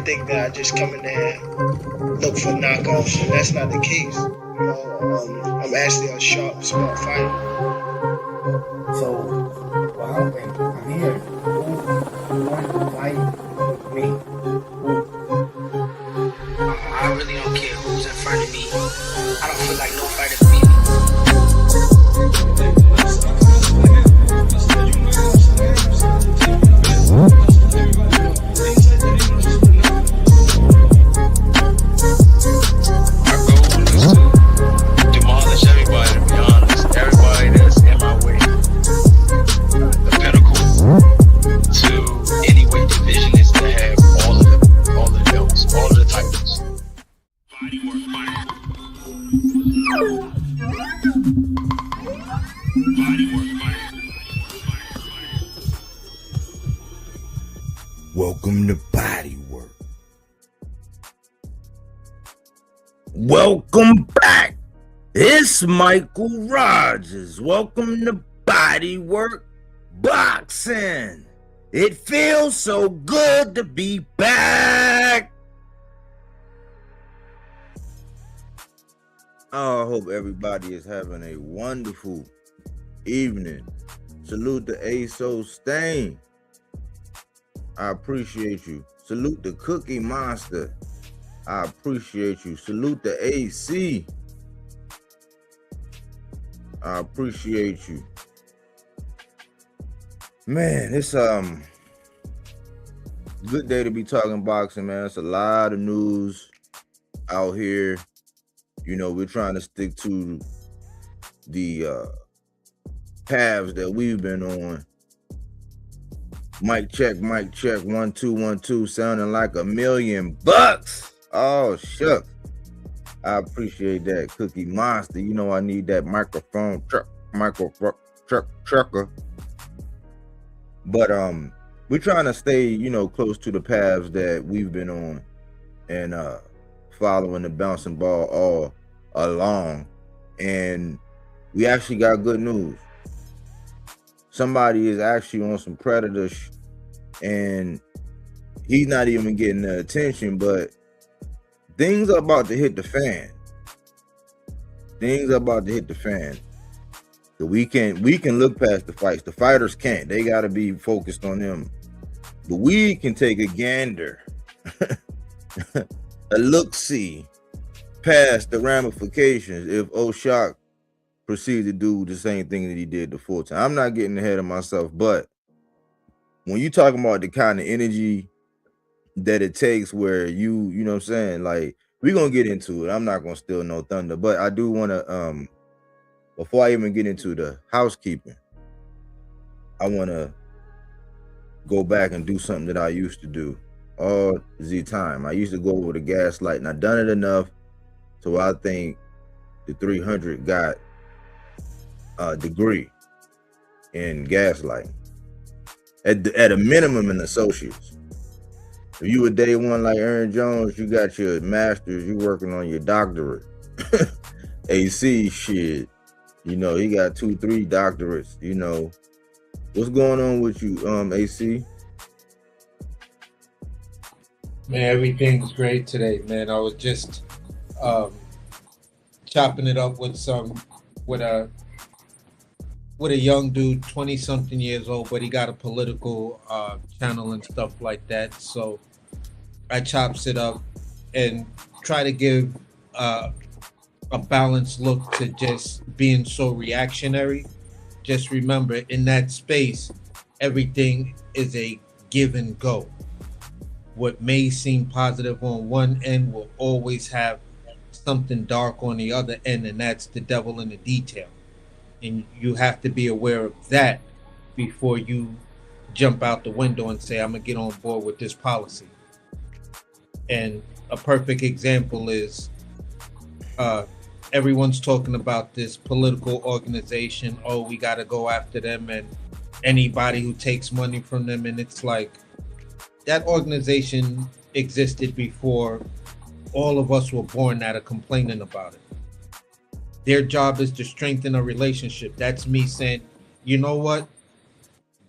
Think that I just come in there and look for knockoffs, and that's not the case. I'm actually a sharp, smart fighter. So, well, I'm here. Who wanted to fight me? I really don't care who's in front of me. I don't feel like no fighter beat me. Welcome to Bodywork. Welcome back. It's Michael Rogers. Welcome to Bodywork Boxing. It feels so good to be back. I hope everybody is having a wonderful evening. Salute to ASO Stain. I appreciate you. Salute the Cookie Monster. I appreciate you. Salute the AC. I appreciate you. Man, it's good day to be talking boxing, man. It's a lot of news out here. You know, we're trying to stick to the paths that we've been on. Mic check, 1 2 1 2, sounding like $1 million. Oh shucks. I appreciate that, Cookie Monster. You know I need that microphone trucker. But we're trying to stay, you know, close to the paths that we've been on and following the bouncing ball all along. And we actually got good news. Somebody is actually on some predator and he's not even getting the attention, but things are about to hit the fan. Things are about to hit the fan. So we can look past the fights. The fighters can't. They got to be focused on them. But we can take a gander, a look-see past the ramifications if O'Shock proceed to do the same thing that he did the full time. I'm not getting ahead of myself, but when you talking about the kind of energy that it takes where you know what I'm saying, like, we're gonna get into it. I'm not gonna steal no thunder, but I do want to before I even get into the housekeeping, I want to go back and do something that I used to do all the time. I used to go over the gaslight, and I done it enough so I think the 300 got a degree in gaslighting, at a minimum in associates. If you a day one like Aaron Jones, you got your master's, you working on your doctorate. AC shit, you know, he got 2-3 doctorates. You know, what's going on with you, AC? Man, everything's great today, man. I was just chopping it up with a young dude, 20-something years old, but he got a political channel and stuff like that. So I chops it up and try to give a balanced look to just being so reactionary. Just remember, in that space, everything is a give and go. What may seem positive on one end will always have something dark on the other end, and that's the devil in the detail. And you have to be aware of that before you jump out the window and say, I'm gonna get on board with this policy. And a perfect example is everyone's talking about this political organization. Oh, we got to go after them and anybody who takes money from them. And it's like that organization existed before all of us were born that are complaining about it. Their job is to strengthen a relationship. That's me saying, you know what?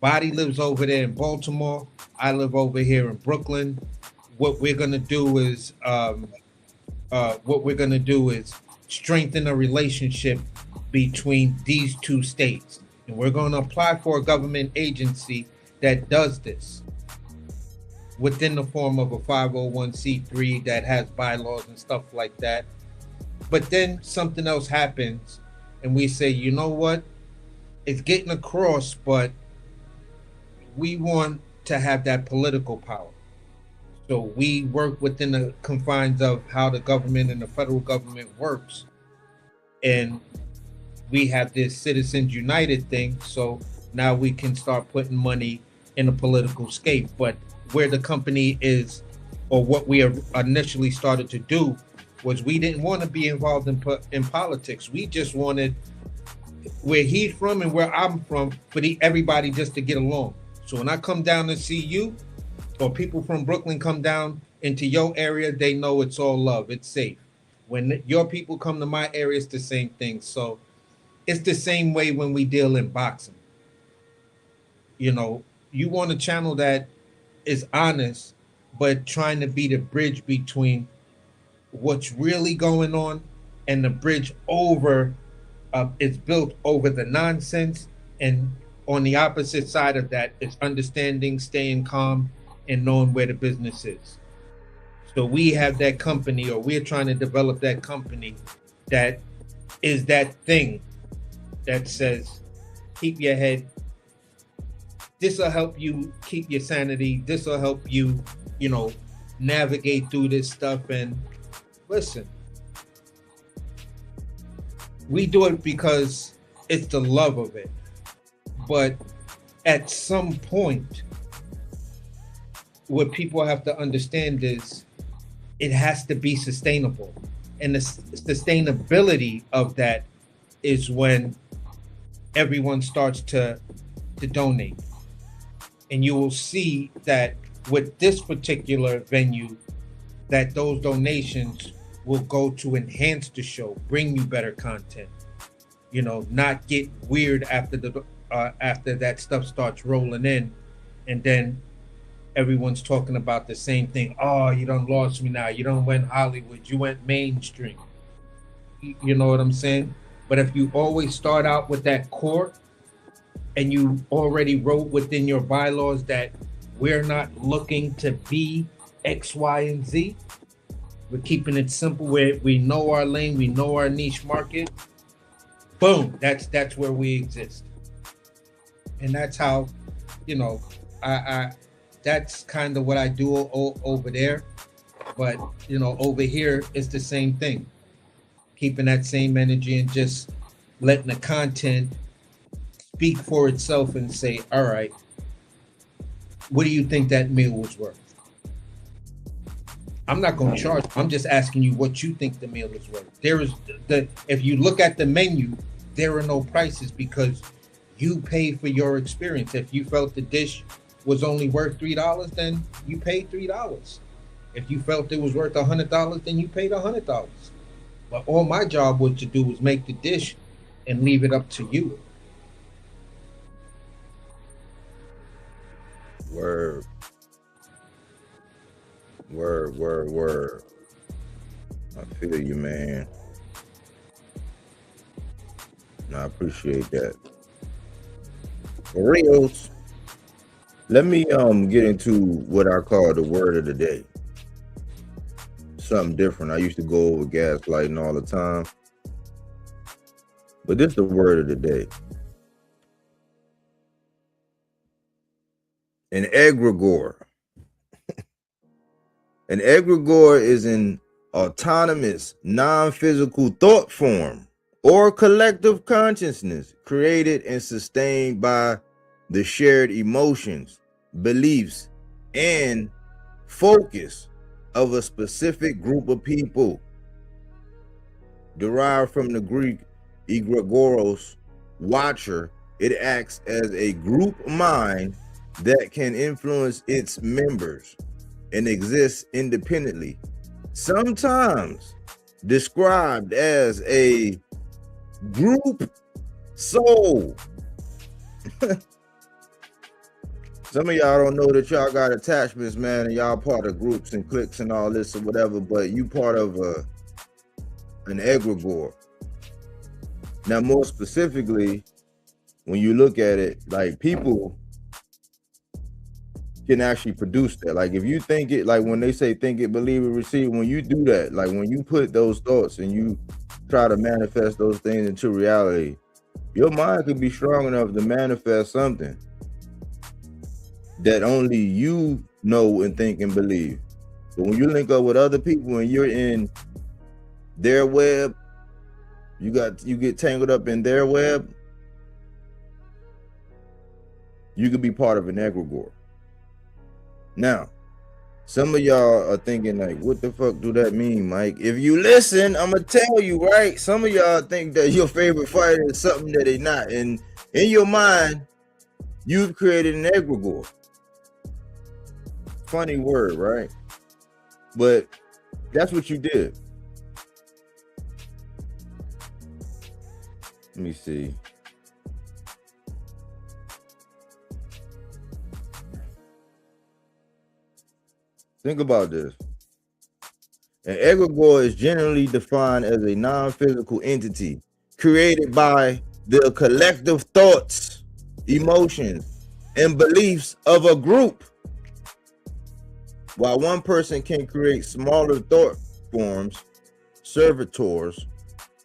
Body lives over there in Baltimore. I live over here in Brooklyn. What we're gonna do is strengthen a relationship between these two states, and we're going to apply for a government agency that does this within the form of a 501c3 that has bylaws and stuff like that. But then something else happens, and we say, you know what? It's getting across, but we want to have that political power. So we work within the confines of how the government and the federal government works. And we have this Citizens United thing. So now we can start putting money in a political scape. But where the company is, or what we initially started to do, was we didn't want to be involved in politics. We just wanted where he's from and where I'm from for everybody just to get along. So when I come down to see you, or people from Brooklyn come down into your area, they know it's all love, it's safe. When your people come to my area, it's the same thing. So it's the same way when we deal in boxing. You know, you want a channel that is honest, but trying to be the bridge between what's really going on and the bridge over, it's built over the nonsense. And on the opposite side of that, it's understanding, staying calm, and knowing where the business is. So we have that company, or we're trying to develop that company that is that thing that says, keep your head. This will help you keep your sanity. This will help you, you know, navigate through this stuff. And listen, we do it because it's the love of it. But at some point, what people have to understand is it has to be sustainable. And the sustainability of that is when everyone starts to donate. And you will see that with this particular venue, that those donations will go to enhance the show, bring you better content, you know, not get weird after that stuff starts rolling in, and then everyone's talking about the same thing. Oh, you done lost me now. You done went Hollywood. You went mainstream. You know what I'm saying? But if you always start out with that core, and you already wrote within your bylaws that we're not looking to be X, Y, and Z, we're keeping it simple where we know our lane, we know our niche market. Boom, that's where we exist. And that's how, you know, I that's kind of what I do over there. But, you know, over here, it's the same thing. Keeping that same energy and just letting the content speak for itself and say, all right, what do you think that meal was worth? I'm not going to charge. I'm just asking you what you think the meal is worth. If you look at the menu, there are no prices because you pay for your experience. If you felt the dish was only worth $3, then you paid $3. If you felt it was worth $100, then you paid $100. But all my job was to do was make the dish and leave it up to you. Word. I feel you, man. I appreciate that. For reals. Let me get into what I call the word of the day. Something different. I used to go over gaslighting all the time. But this is the word of the day. An egregore. An egregore is an autonomous, non-physical thought form or collective consciousness created and sustained by the shared emotions, beliefs, and focus of a specific group of people, derived from the Greek egregoros, watcher. It acts as a group mind that can influence its members and exists independently, sometimes described as a group soul. Some of y'all don't know that y'all got attachments, man, and y'all part of groups and cliques and all this or whatever, but you part of an egregore. Now, more specifically, when you look at it, like, people can actually produce that. Like, if you think it, like when they say think it, believe it, receive, when you do that, like when you put those thoughts and you try to manifest those things into reality, your mind could be strong enough to manifest something that only you know and think and believe. But when you link up with other people and you're in their web, you get tangled up in their web, you could be part of an egregore. Now, some of y'all are thinking like, what the fuck do that mean, Mike? If you listen, I'm gonna tell you, right? Some of y'all think that your favorite fighter is something that they not. And in your mind, you've created an egregore. Funny word, right? But that's what you did. Let me see. Think about this. An egregore is generally defined as a non-physical entity created by the collective thoughts, emotions, and beliefs of a group. While one person can create smaller thought forms, servitors,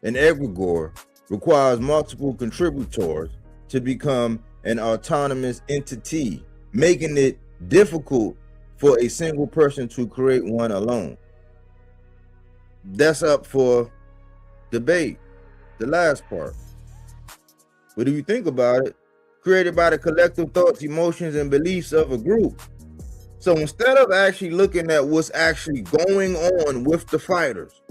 an egregore requires multiple contributors to become an autonomous entity, making it difficult for a single person to create one alone. That's up for debate, the last part. But if you think about it, created by the collective thoughts, emotions, and beliefs of a group. So instead of actually looking at what's actually going on with the fighters,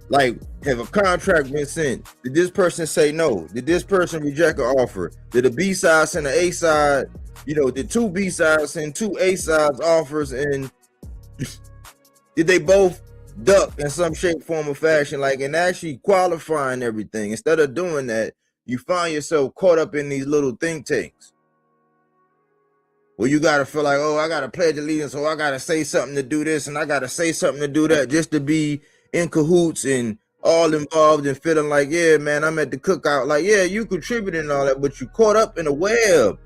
like, have a contract been sent? Did this person say no? Did this person reject an offer? Did a B side send an A side? You know, did two B sides send two A sides offers? And did they both duck in some shape, form, or fashion? Like, and actually qualifying everything. Instead of doing that, you find yourself caught up in these little think tanks where you got to feel like, oh, I got to pledge allegiance, or I got to say something to do this, and I got to say something to do that, just to be in cahoots and all involved and feeling like, yeah, man, I'm at the cookout. Like, yeah, you contributing and all that, but you caught up in a web.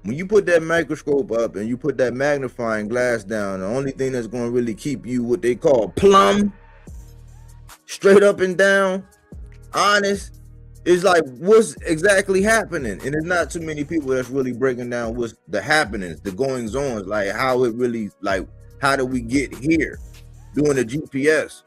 When you put that microscope up and you put that magnifying glass down, the only thing that's going to really keep you what they call plumb, straight up and down, honest, is like what's exactly happening. And there's not too many people that's really breaking down what's the happenings, the goings on, like how it really, like, how do we get here, doing a GPS.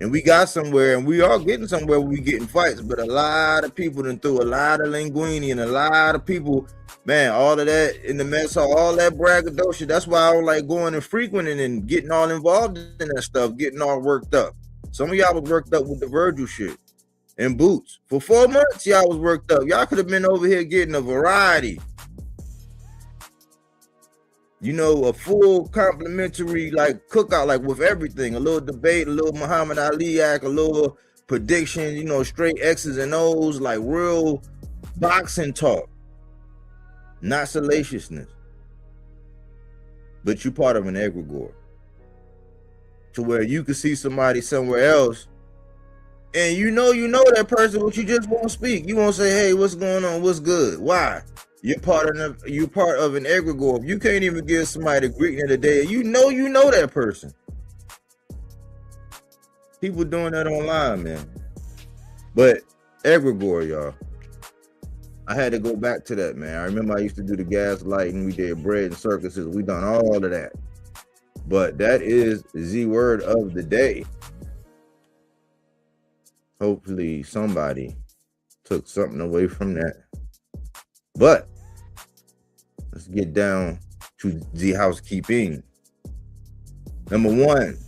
And we got somewhere, and we are getting somewhere where we getting fights, but a lot of people done threw a lot of linguini, and a lot of people, man, all of that in the mess hall, all that braggadocio. That's why I don't like going and frequenting and getting all involved in that stuff, getting all worked up. Some of y'all was worked up with the Virgil shit and Boots. For 4 months, y'all was worked up. Y'all could have been over here getting a variety. You know, a full complimentary, like, cookout, like with everything, a little debate, a little Muhammad Ali act, a little prediction, you know, straight X's and O's, like real boxing talk, not salaciousness. But you part of an egregore to where you can see somebody somewhere else and you know that person, but you just won't speak. You won't say, hey, what's going on? What's good? Why? You're part of an egregore. If you can't even give somebody the greeting of the day, you know that person. People doing that online, man. But egregore, y'all. I had to go back to that, man. I remember I used to do the gaslighting. We did bread and circuses. We done all of that. But that is the word of the day. Hopefully somebody took something away from that. But let's get down to the housekeeping. Number 1,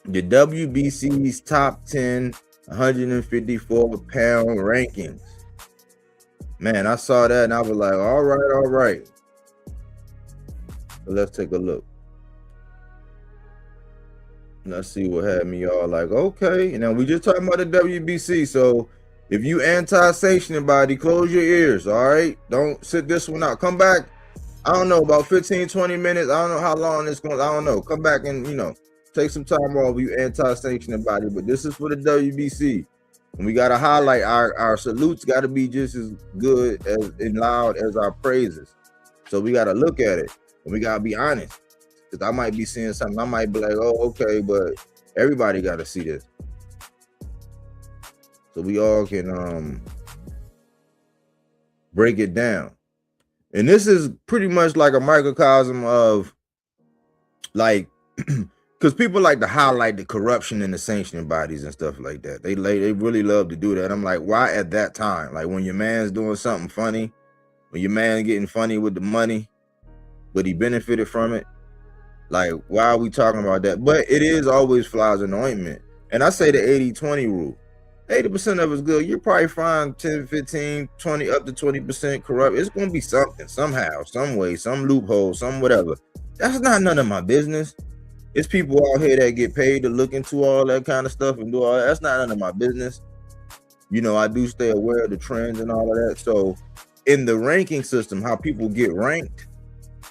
the WBC's top 10 154-pound rankings. Man, I saw that and I was like, all right. So let's take a look. Let's see what had me all like, okay. Now, we just talking about the WBC, so if you anti-sanctioning body, close your ears, all right? Don't sit this one out. Come back, I don't know, about 15, 20 minutes. I don't know how long it's going to, I don't know. Come back and, take some time off, you anti-sanctioning body. But this is for the WBC. And we got to highlight our salutes got to be just as good as and loud as our praises. So we got to look at it. And we got to be honest. Because I might be seeing something. I might be like, oh, okay, but everybody got to see this. So we all can break it down. And this is pretty much like a microcosm of, like, because people like to highlight the corruption in the sanctioning bodies and stuff like that. They really love to do that. I'm like, why at that time? Like when your man's doing something funny, when your man getting funny with the money, but he benefited from it. Like, why are we talking about that? But it is always flies in the ointment. And I say the 80-20 rule. 80% of it's good. You'll probably find 10, 15, 20, up to 20% corrupt. It's going to be something, somehow, some way, some loophole, some whatever. That's not none of my business. It's people out here that get paid to look into all that kind of stuff and do all that. That's not none of my business. I do stay aware of the trends and all of that. So in the ranking system, how people get ranked,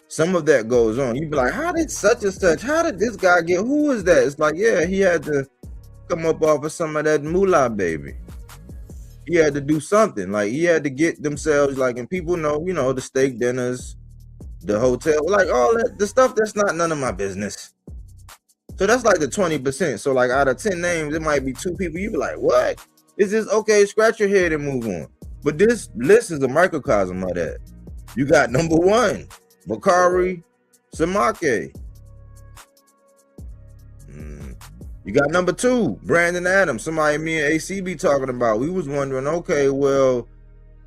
some of that goes on. You'd be like, how did such and such, how did this guy get, who is that? It's like, yeah, he had to come up off of some of that moolah, baby. He had to do something. Like, he had to get themselves, like, and people know, the steak dinners, the hotel, like all that, the stuff that's not none of my business. So that's like the 20%. So like out of 10 names, it might be 2 people. You be like, what? Is this okay? Scratch your head and move on. But this list is a microcosm of that. You got number 1, Bakari Samake. You got number 2, Brandon Adams. Somebody me and AC be talking about. We was wondering, okay, well,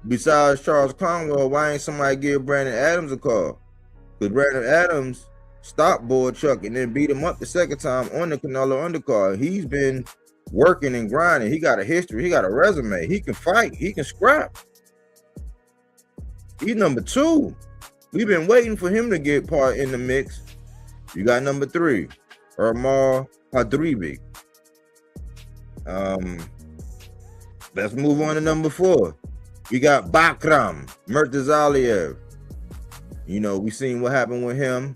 besides Charles Conwell, why ain't somebody give Brandon Adams a call? Because Brandon Adams stopped Boy Chuck and then beat him up the second time on the Canelo undercard. He's been working and grinding. He got a history. He got a resume. He can fight. He can scrap. He's number 2. We've been waiting for him to get part in the mix. You got number 3, Umar Hadribi. Let's move on to number 4. We got Bakram Murtazaliev. We seen what happened with him.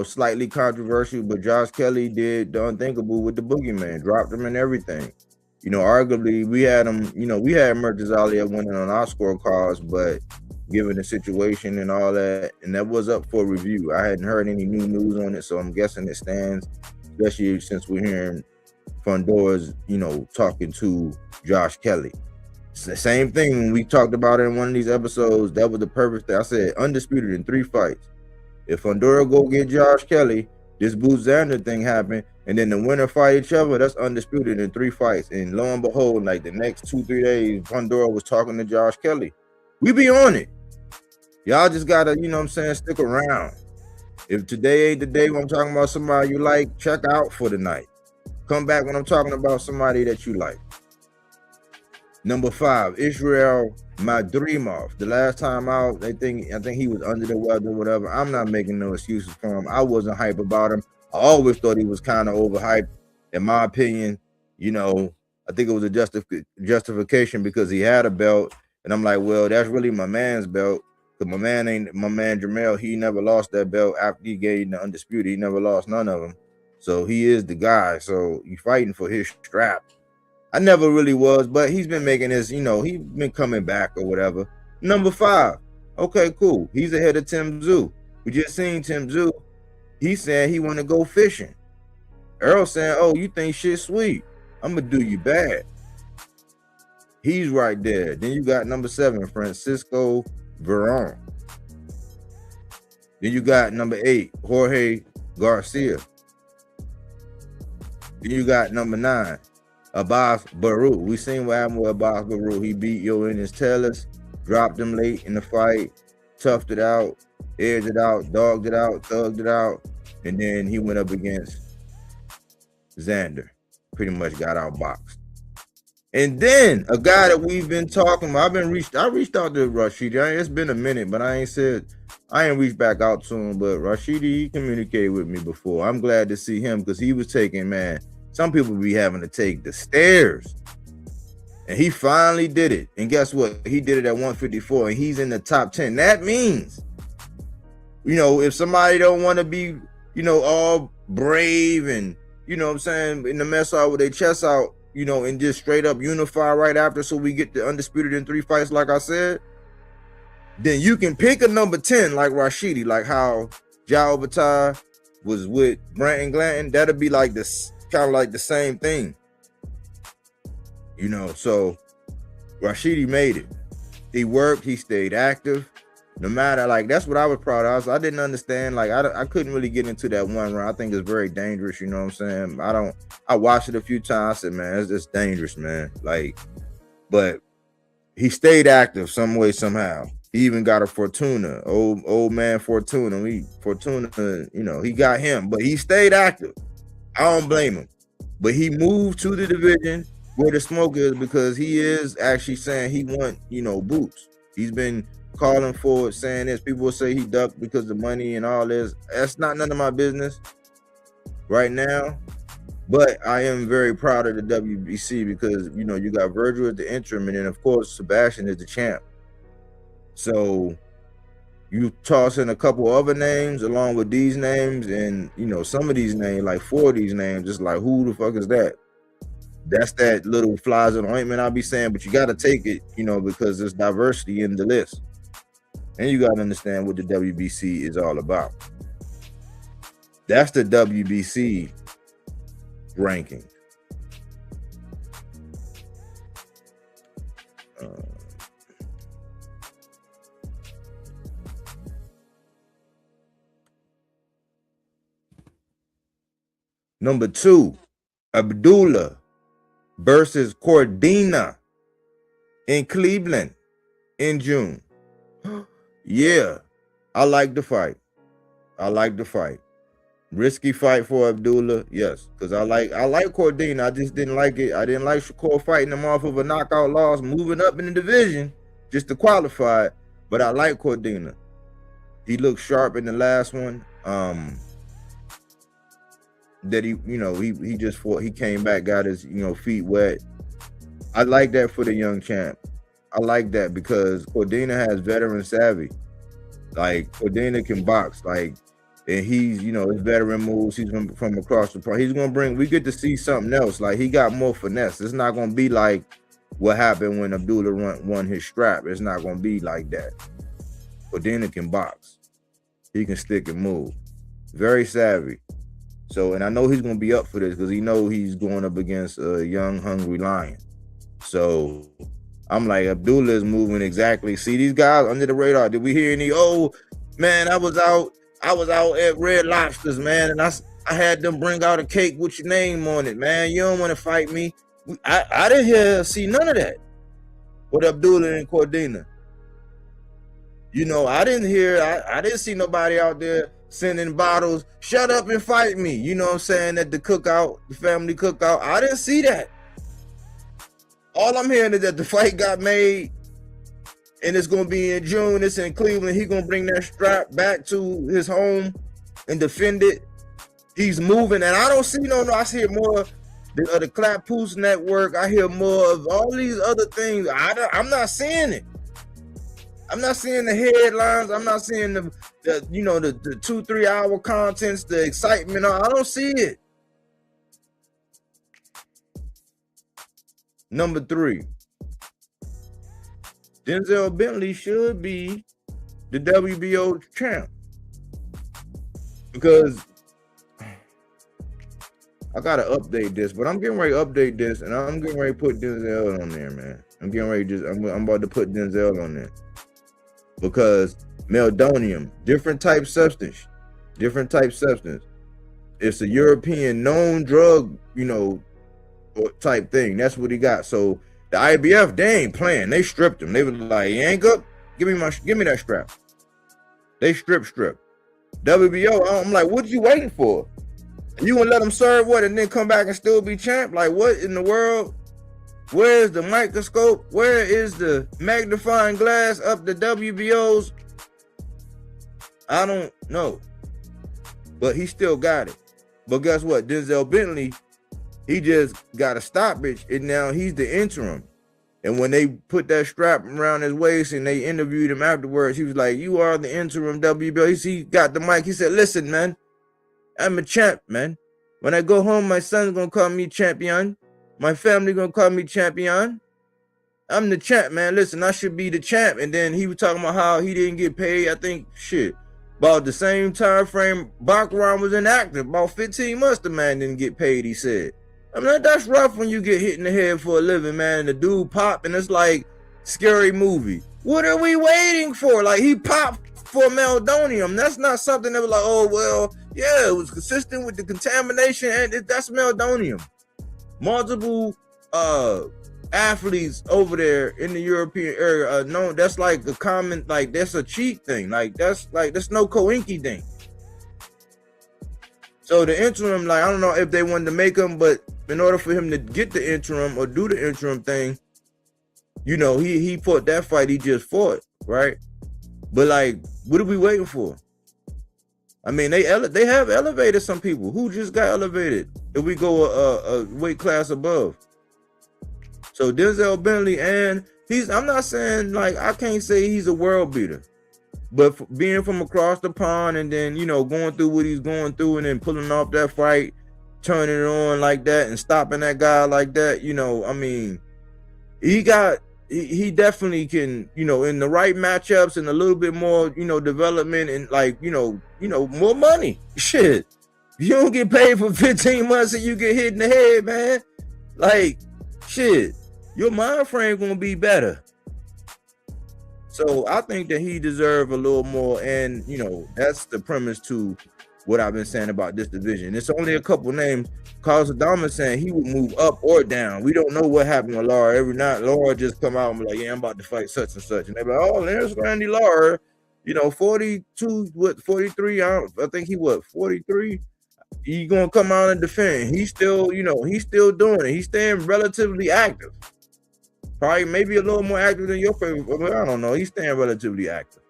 Slightly controversial, but Josh Kelly did the unthinkable with the boogeyman, dropped him and everything. Arguably we had him, we had Murtazaliev winning on our scorecards, but given the situation and all that, and that was up for review. I hadn't heard any new news on it, so I'm guessing it stands, especially since we're hearing Fondora's, talking to Josh Kelly. It's the same thing when we talked about it in one of these episodes. That was the perfect thing. I said undisputed in 3 fights. If Fondora go get Josh Kelly, this Boots Xander thing happened, and then the winner fight each other, that's undisputed in 3 fights. And lo and behold, like the next 2-3 days, Fondora was talking to Josh Kelly. We be on it. Y'all just gotta, stick around. If today ain't the day when I'm talking about somebody you like, check out for the night. Come back when I'm talking about somebody that you like. Number 5, Israel Madrimov. The last time out, I think he was under the weather or whatever. I'm not making no excuses for him. I wasn't hype about him. I always thought he was kind of overhyped. In my opinion, I think it was a justification because he had a belt. And I'm like, well, that's really my man's belt. Because my man Jamel, he never lost that belt after he gained the undisputed. He never lost none of them. So he is the guy. So you fighting for his strap. I never really was, but he's been making his, he's been coming back or whatever. Number 5. Okay, cool. He's ahead of Tim Tszyu. We just seen Tim Tszyu. He said he want to go fishing. Earl saying, oh, you think shit sweet. I'm going to do you bad. He's right there. Then you got number 7, Francisco Veron. Then you got number 8, Jorge Garcia. Then you got number 9, Abbas Baruch. We seen what happened with Abbas Baruch. He beat Yoenis Taylor, dropped him late in the fight, toughed it out. edged it out, dogged it out, thugged it out, and then he went up against Xander. Pretty much got outboxed. And then a guy that we've been talking about, I reached out to Rashidi. It's been a minute, but I ain't reached back out to him. But Rashidi, he communicated with me before. I'm glad to see him because he was taking, man, some people be having to take the stairs. And he finally did it. And guess what? He did it at 154 and he's in the top 10. That means, you know, if somebody don't want to be, you know, all brave and, you know what I'm saying, in the mess out with their chest out, you know, and just straight up unify right after so we get the undisputed in 3 fights, like I said, then you can pick a number 10 like Rashidi, like how Jao Batai was with Branton Glanton. That'll be like this, kind of like the same thing. You know, so Rashidi made it. He worked, he stayed active. No matter, like, that's what I was proud of. I didn't understand, like, I couldn't really get into that one round. I think it's very dangerous, you know what I'm saying? I watched it a few times. I said, man, it's just dangerous, man. Like, but he stayed active some way, somehow. He even got a Fortuna, old man Fortuna. Fortuna, you know, he got him, but he stayed active. I don't blame him. But he moved to the division where the smoke is because he is actually saying he want, you know, boots. He's been calling for it, saying this. People will say he ducked because of money and all this. That's not none of my business right now. But I am very proud of the WBC because, you know, you got Virgil at the interim, and then of course Sebastian is the champ. So you toss in a couple other names along with these names, and you know, some of these names, like 4 of these names, just like, who the fuck is that? That's that little flies in the ointment I'll be saying, but you got to take it, you know, because there's diversity in the list. And you got to understand what the WBC is all about. That's the WBC ranking. Number 2, Abdullah versus Cordina in Cleveland in June. Yeah, I like the fight. Risky fight for Abdullah, yes, because I like Cordina. I just didn't like it. I didn't like Shakur fighting him off of a knockout loss, moving up in the division just to qualify. But I like Cordina. He looked sharp in the last one. That he, you know, he just fought. He came back, got his, you know, feet wet. I like that for the young champ. I like that because Cordina has veteran savvy. Like, Cordina can box, like, and he's, you know, his veteran moves. He's from across the park. He's gonna bring. We get to see something else. Like, he got more finesse. It's not gonna be like what happened when Abdullah won his strap. It's not gonna be like that. Cordina can box. He can stick and move. Very savvy. So, and I know he's gonna be up for this because he know he's going up against a young, hungry lion. So I'm like, Abdullah is moving exactly. See these guys under the radar. Did we hear any? Oh man, I was out at Red Lobsters, man, and I had them bring out a cake with your name on it, man. You don't want to fight me. I didn't see none of that with Abdullah and Cordina. You know, I didn't see nobody out there sending bottles, shut up and fight me. You know what I'm saying? At the cookout, the family cookout. I didn't see that. All I'm hearing is that the fight got made and it's going to be in June. It's in Cleveland. He's going to bring that strap back to his home and defend it. He's moving. And I don't see I hear more of the Clappoose Network. I hear more of all these other things. I'm not seeing it. I'm not seeing the headlines. I'm not seeing the 2-3 hour contents, the excitement. I don't see it. Number 3, Denzel Bentley should be the WBO champ because I gotta update this, but I'm getting ready to update this, and I'm getting ready to put Denzel on there, man. I'm about to put Denzel on there because meldonium, different type substance. It's a European known drug, type thing. That's what he got. So the IBF, they ain't playing. They stripped him. They was like, Yank up, give me that strap. They strip. WBO, I'm like, what you waiting for? You gonna let them serve what and then come back and still be champ? Like, what in the world? Where's the microscope? Where is the magnifying glass up the WBOs? I don't know. But he still got it. But guess what? Denzel Bentley, he just got a stoppage, and now he's the interim. And when they put that strap around his waist and they interviewed him afterwards, he was like, you are the interim WBO. He got the mic. He said, listen, man, I'm a champ, man. When I go home, my son's going to call me champion. My family going to call me champion. I'm the champ, man. Listen, I should be the champ. And then he was talking about how he didn't get paid, I think, about the same time frame Baccarat was inactive. About 15 months, the man didn't get paid, he said. I mean, that's rough when you get hit in the head for a living, man, and the dude pop, and it's like scary movie. What are we waiting for? Like, he popped for meldonium. That's not something that was like, oh, well, yeah, it was consistent with the contamination, and that's meldonium. Multiple athletes over there in the European area known, that's like a common, like, that's a cheat thing. Like, that's no Coinky thing. So the interim, like, I don't know if they wanted to make him, but in order for him to get the interim or do the interim thing, you know, he fought that fight he just fought, right? But like, what are we waiting for? I mean, they have elevated some people. Who just got elevated if we go a weight class above? So Denzel Bentley, and I'm not saying, like, I can't say he's a world beater. But being from across the pond and then, you know, going through what he's going through and then pulling off that fight, turning it on like that and stopping that guy like that, you know, I mean, he definitely can, you know, in the right matchups and a little bit more, you know, development and like, you know, more money. Shit. You don't get paid for 15 months and you get hit in the head, man. Like, shit, your mind frame gonna be better. So I think that he deserves a little more, and you know, that's the premise to what I've been saying about this division. It's only a couple names. Carlos Adama saying he would move up or down. We don't know what happened with Lara. Every night, Lara just come out and be like, yeah, I'm about to fight such and such. And they're like, oh, there's Randy Lara. You know, 42, 43, I think he 43. He gonna come out and defend. He's still, you know, he's still doing it. He's staying relatively active. Probably maybe a little more active than your favorite, but I don't know. He's staying relatively active.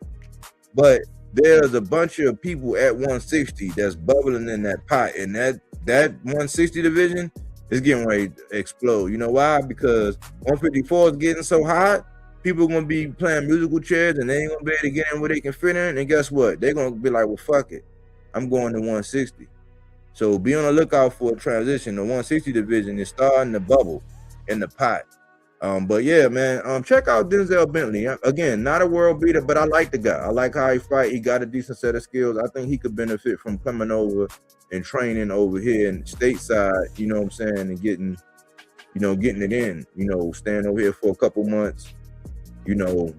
But there's a bunch of people at 160 that's bubbling in that pot, and that 160 division is getting ready to explode. You know why? Because 154 is getting so hot, people are going to be playing musical chairs, and they ain't going to be able to get in where they can fit in, and guess what? They're going to be like, well, fuck it. I'm going to 160. So be on the lookout for a transition. The 160 division is starting to bubble in the pot. But yeah, man, check out Denzel Bentley. Again, not a world beater, but I like the guy. I like how he fight. He got a decent set of skills. I think he could benefit from coming over and training over here in stateside, you know what I'm saying, and getting it in, you know, staying over here for a couple months, you know.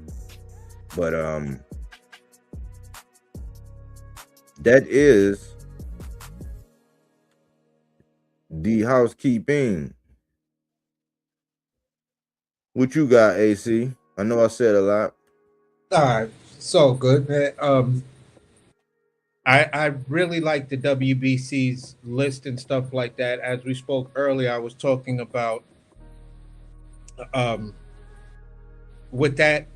But that is the housekeeping. What you got, AC? I know I said a lot. All right, so good. I really like the WBC's list and stuff like that. As we spoke earlier, I was talking about with that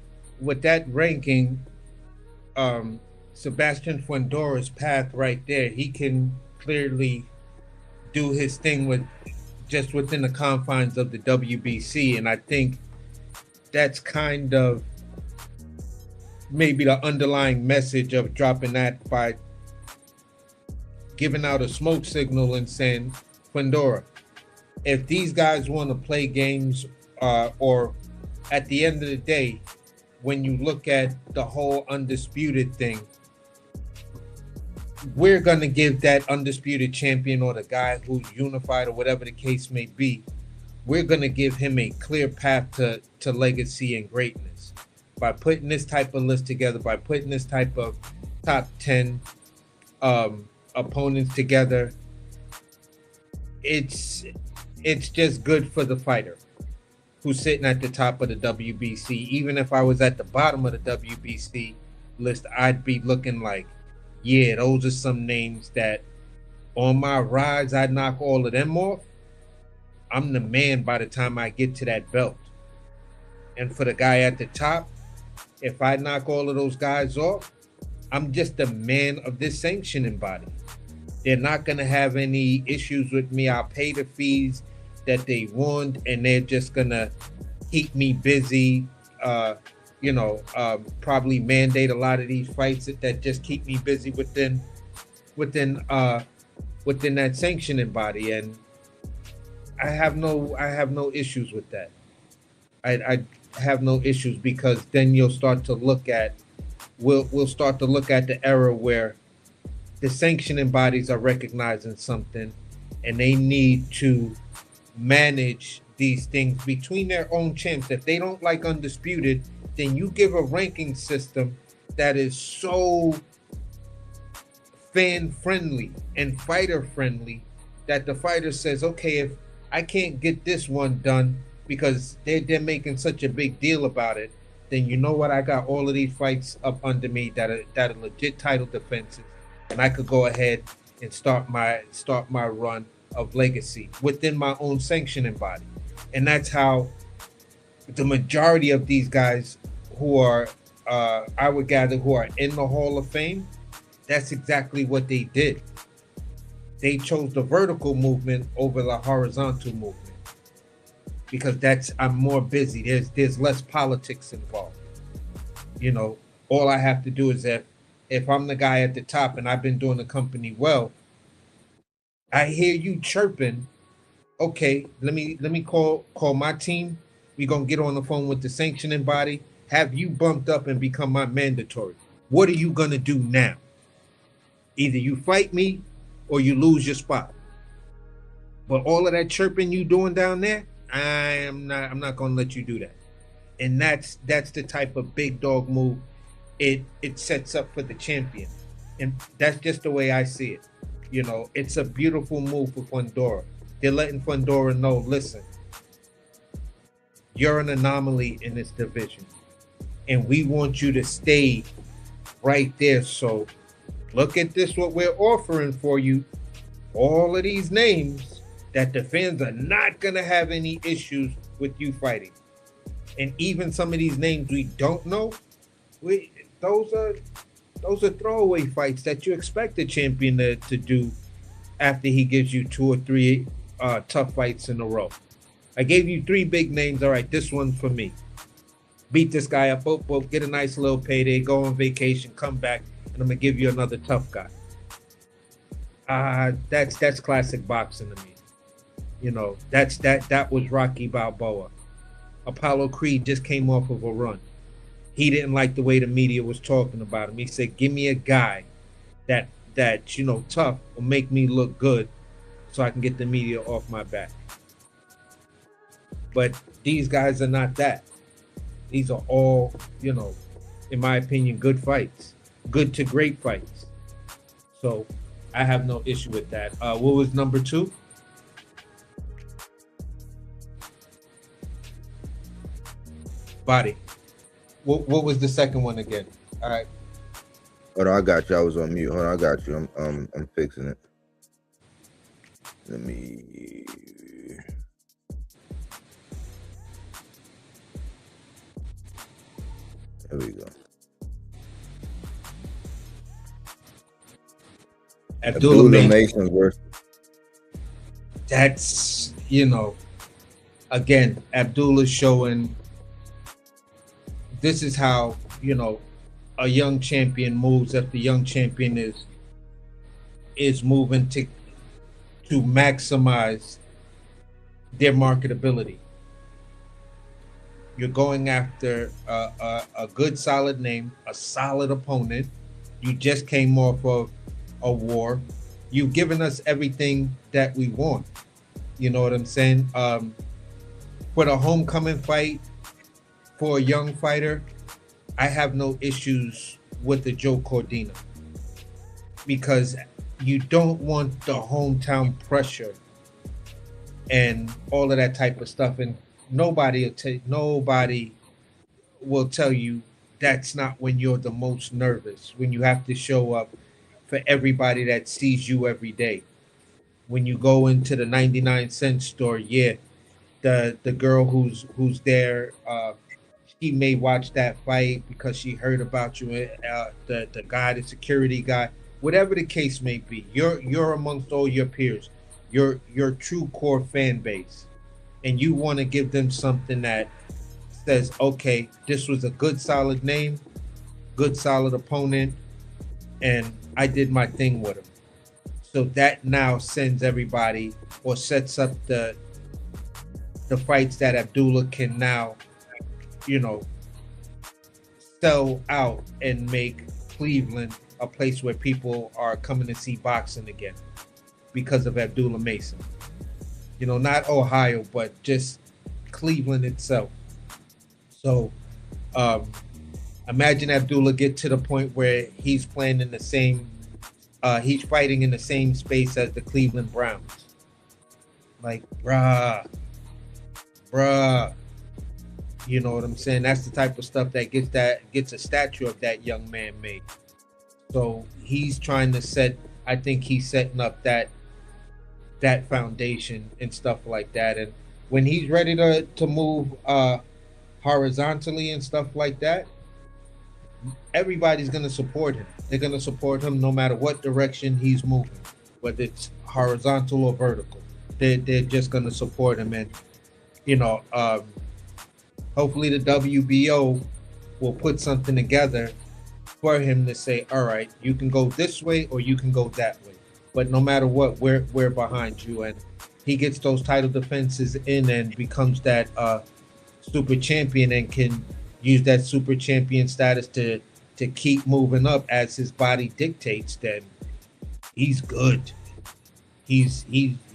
ranking, Sebastian Fuendora's path right there. He can clearly do his thing with just within the confines of the WBC, and I think that's kind of maybe the underlying message of dropping that by giving out a smoke signal and saying, Fuendora, if these guys want to play games, or at the end of the day, when you look at the whole undisputed thing, we're going to give that undisputed champion or the guy who's unified or whatever the case may be, we're going to give him a clear path to legacy and greatness by putting this type of list together, by putting this type of top 10 opponents together. It's just good for the fighter who's sitting at the top of the WBC. Even if I was at the bottom of the WBC, list, I'd be looking like, yeah, those are some names that on my rides, I knock all of them off. I'm the man by the time I get to that belt. And for the guy at the top, if I knock all of those guys off, I'm just the man of this sanctioning body. They're not going to have any issues with me. I'll pay the fees that they want, and they're just going to keep me busy. Probably mandate a lot of these fights that just keep me busy within that sanctioning body, and I have no issues with that. I have no issues, because then you'll start to look at we'll start to look at the era where the sanctioning bodies are recognizing something, and they need to manage these things between their own champs. If they don't like undisputed, then you give a ranking system that is so fan friendly and fighter friendly that the fighter says, okay, if I can't get this one done because they're making such a big deal about it, then you know what, I got all of these fights up under me that are legit title defenses, and I could go ahead and start my run of legacy within my own sanctioning body. And that's how the majority of these guys who are I would gather who are in the Hall of Fame, that's exactly what they did. They chose the vertical movement over the horizontal movement, because I'm more busy. There's less politics involved. You know, all I have to do is if I'm the guy at the top and I've been doing the company well, I hear you chirping. Okay, let me call my team. We're gonna get on the phone with the sanctioning body, have you bumped up and become my mandatory. What are you gonna do now? Either you fight me or you lose your spot. But all of that chirping you doing down there, I'm not gonna let you do that. And that's the type of big dog move it sets up for the champion. And that's just the way I see it. You know, it's a beautiful move for Fundora. They're letting Fundora know, listen, you're an anomaly in this division, and we want you to stay right there. So look at this, what we're offering for you. All of these names that the fans are not going to have any issues with you fighting. And even some of these names we don't know, those are throwaway fights that you expect the champion to do after he gives you 2 or 3 tough fights in a row. I gave you 3 big names. All right, this one's for me. Beat this guy up, get a nice little payday, go on vacation, come back, and I'm gonna give you another tough guy. That's classic boxing to me. You know, that was Rocky Balboa. Apollo Creed just came off of a run. He didn't like the way the media was talking about him. He said, give me a guy that tough will make me look good so I can get the media off my back. But these guys are not that. These are all, in my opinion, good fights. Good to great fights. So I have no issue with that. What was number 2? Body. What was the second one again? All right. Hold on, I got you. I was on mute. Hold on, I got you. I'm fixing it. Let me. There we go. Abdullah Mason versus. That's, again, Abdullah's showing this is how, a young champion moves. If the young champion is moving to maximize their marketability. You're going after a good, solid name, a solid opponent. You just came off of a war. You've given us everything that we want. You know what I'm saying? For the homecoming fight, for a young fighter, I have no issues with the Joe Cordina, because you don't want the hometown pressure and all of that type of stuff. And nobody will tell you that's not when you're the most nervous, when you have to show up for everybody that sees you every day. When you go into the 99-cent store, yeah, the girl who's there, she may watch that fight because she heard about you, the guy, the security guy, whatever the case may be. You're amongst all your peers, your true core fan base, and you want to give them something that says, okay, this was a good solid name, good solid opponent, and I did my thing with him. So that now sends everybody, or sets up the fights that Abdullah can now, you know, sell out and make Cleveland a place where people are coming to see boxing again because of Abdullah Mason. You know, not Ohio, but just Cleveland itself. So imagine Abdullah get to the point where he's playing in the same, he's fighting in the same space as the Cleveland Browns. Like, bruh. You know what I'm saying? That's the type of stuff that gets a statue of that young man made. So he's trying to set, I think he's setting up that foundation and stuff like that. And when he's ready to move horizontally and stuff like that, everybody's gonna support him. They're gonna support him no matter what direction he's moving, whether it's horizontal or vertical. They're just gonna support him. And you know, hopefully the WBO will put something together for him to say, all right, you can go this way or you can go that way. But no matter what, we're behind you. And he gets those title defenses in and becomes that super champion, and can use that super champion status to keep moving up as his body dictates, then he's good. He's in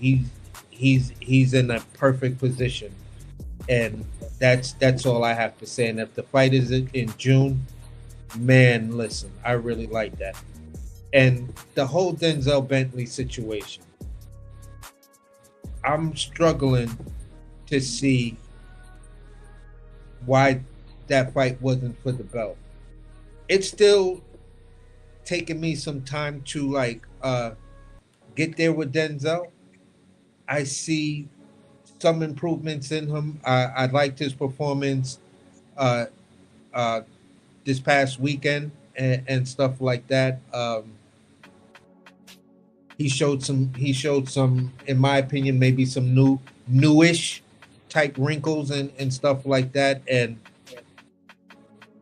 a perfect position. And that's all I have to say. And if the fight is in June, man, listen, I really like that. And the whole Denzel Bentley situation, I'm struggling to see why that fight wasn't for the belt. It's still taking me some time to get there with Denzel. I see some improvements in him. I liked his performance this past weekend and stuff like that. He showed some, in my opinion, maybe some newish type wrinkles and stuff like that. And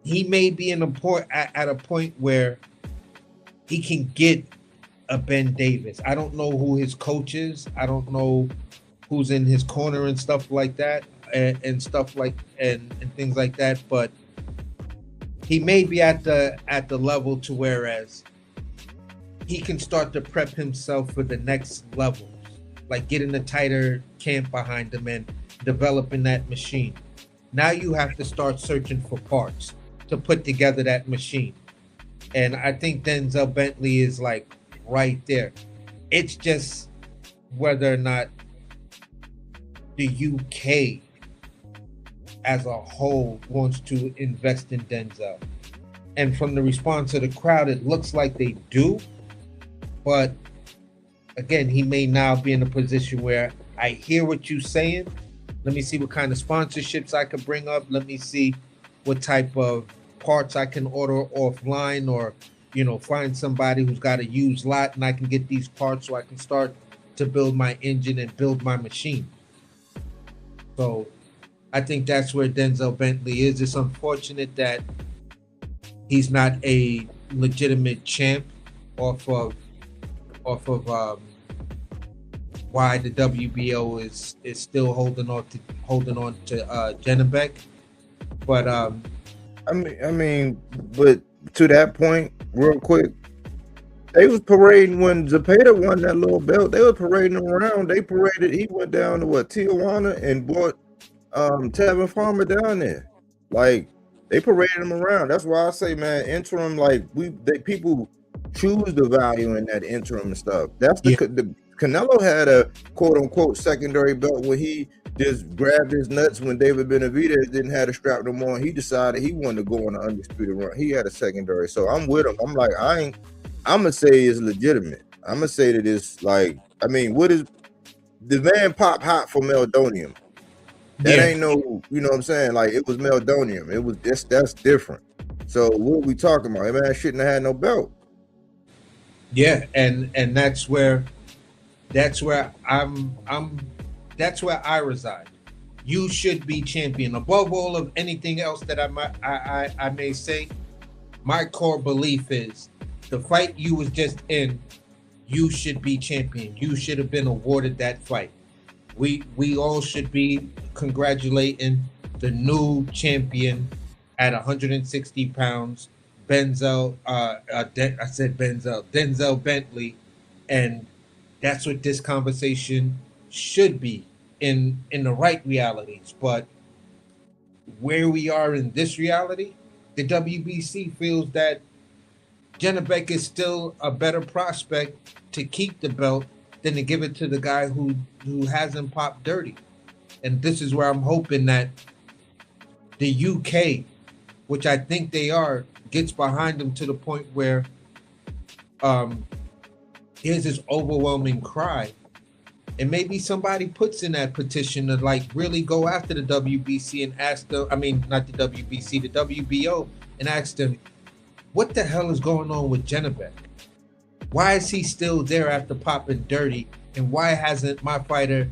he may be at a point where he can get a Ben Davis. I don't know who his coach is. I don't know who's in his corner and stuff like that, and stuff like and things like that. But he may be at the level to whereas he can start to prep himself for the next level, like getting a tighter camp behind him and developing that machine. Now you have to start searching for parts to put together that machine. And I think Denzel Bentley is like right there. It's just whether or not the UK as a whole wants to invest in Denzel. And from the response of the crowd, it looks like they do. But again, he may now be in a position where I hear what you're saying. Let me see what kind of sponsorships I can bring up. Let me see what type of parts I can order offline, or, you know, find somebody who's got a used lot and I can get these parts so I can start to build my engine and build my machine. So I think that's where Denzel Bentley is. It's unfortunate that he's not a legitimate champ off of why the WBO is still holding on to Janabek. But I mean, but to that point, real quick, they was parading when Zepeda won that little belt. They were parading him around. They paraded. He went down to Tijuana and brought Tevin Farmer down there. Like, they paraded him around. That's why I say, man, interim, like people choose the value in that interim and stuff. That's the Canelo had a quote unquote secondary belt where he just grabbed his nuts when David Benavidez didn't have a strap no more. And he decided he wanted to go on an undisputed run. He had a secondary. So I'm with him. I'm like, I'm gonna say it's legitimate. I'm gonna say that it's like, I mean, what is the man pop hot for meldonium? That ain't no, you know what I'm saying? Like, it was meldonium. It was that's different. So what are we talking about? That man shouldn't have had no belt. Yeah, and that's where I reside. You should be champion above all of anything else that I may say. My core belief is the fight you was just in, you should be champion. You should have been awarded that fight. We all should be congratulating the new champion at 160 pounds, Denzel Bentley, and that's what this conversation should be in the right realities. But where we are in this reality, the WBC feels that Janibek is still a better prospect to keep the belt than to give it to the guy who hasn't popped dirty. And this is where I'm hoping that the UK, which I think they are, gets behind them to the point where here's this overwhelming cry. And maybe somebody puts in that petition to like really go after the WBC and ask them, I mean, not the WBC, the WBO, and ask them, what the hell is going on with Janibek? Why is he still there after popping dirty? And why hasn't my fighter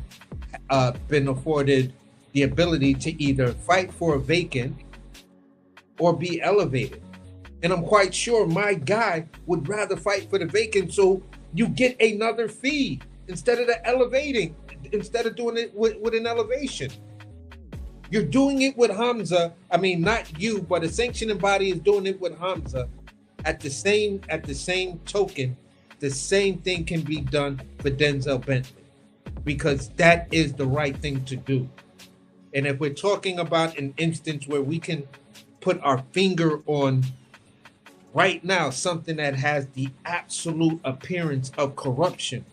been afforded the ability to either fight for a vacant or be elevated? And I'm quite sure my guy would rather fight for the vacant so you get another fee instead of the elevating, instead of doing it with an elevation. You're doing it with Hamza. I mean, not you, but a sanctioning body is doing it with Hamza. At the same token, the same thing can be done for Denzel Bentley, because that is the right thing to do. And if we're talking about an instance where we can put our finger on right now something that has the absolute appearance of corruption,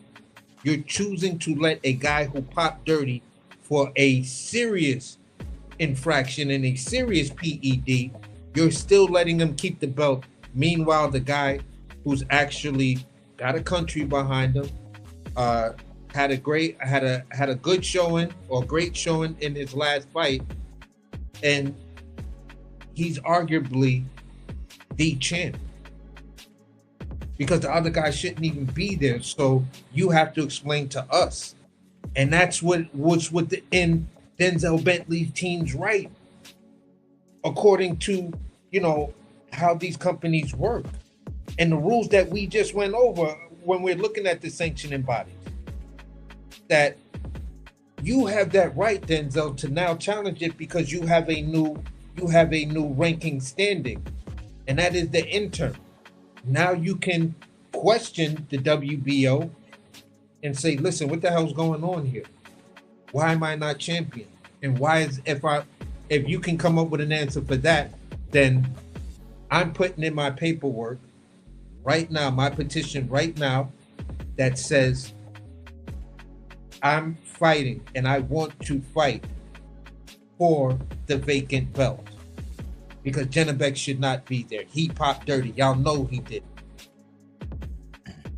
you're choosing to let a guy who popped dirty for a serious infraction and a serious PED, you're still letting him keep the belt. Meanwhile, the guy who's actually got a country behind him, had a good showing or great showing in his last fight, and he's arguably the champ, because the other guy shouldn't even be there. So you have to explain to us, and that's what's within Denzel Bentley's team's right, according to how these companies work and the rules that we just went over when we're looking at the sanctioning bodies. That you have that right, Denzel, to now challenge it because you have a new ranking standing, and that is the intern. Now you can question the WBO and say, listen, what the hell's going on here? Why am I not champion? And why is if you can come up with an answer for that, then I'm putting in my paperwork right now, my petition right now, that says I'm fighting and I want to fight for the vacant belt, because Janibek should not be there. He popped dirty. Y'all know he did.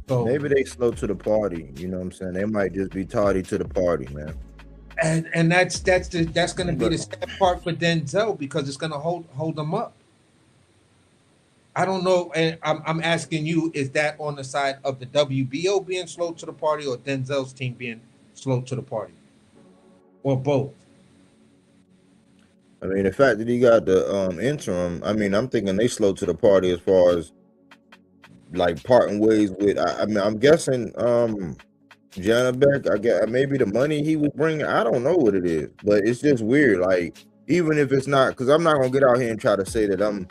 So maybe they slow to the party. You know what I'm saying? They might just be tardy to the party, man. And that's going to be the sad part for Denzel, because it's going to hold them up. I don't know, and I'm asking you, is that on the side of the WBO being slow to the party, or Denzel's team being slow to the party, or both? I mean, the fact that he got the interim, I mean, I'm thinking they slow to the party as far as like parting ways with. I mean, I'm guessing Janibek, I guess maybe the money he was bringing, I don't know what it is, but it's just weird. Like, even if it's not, because I'm not gonna get out here and try to say that I'm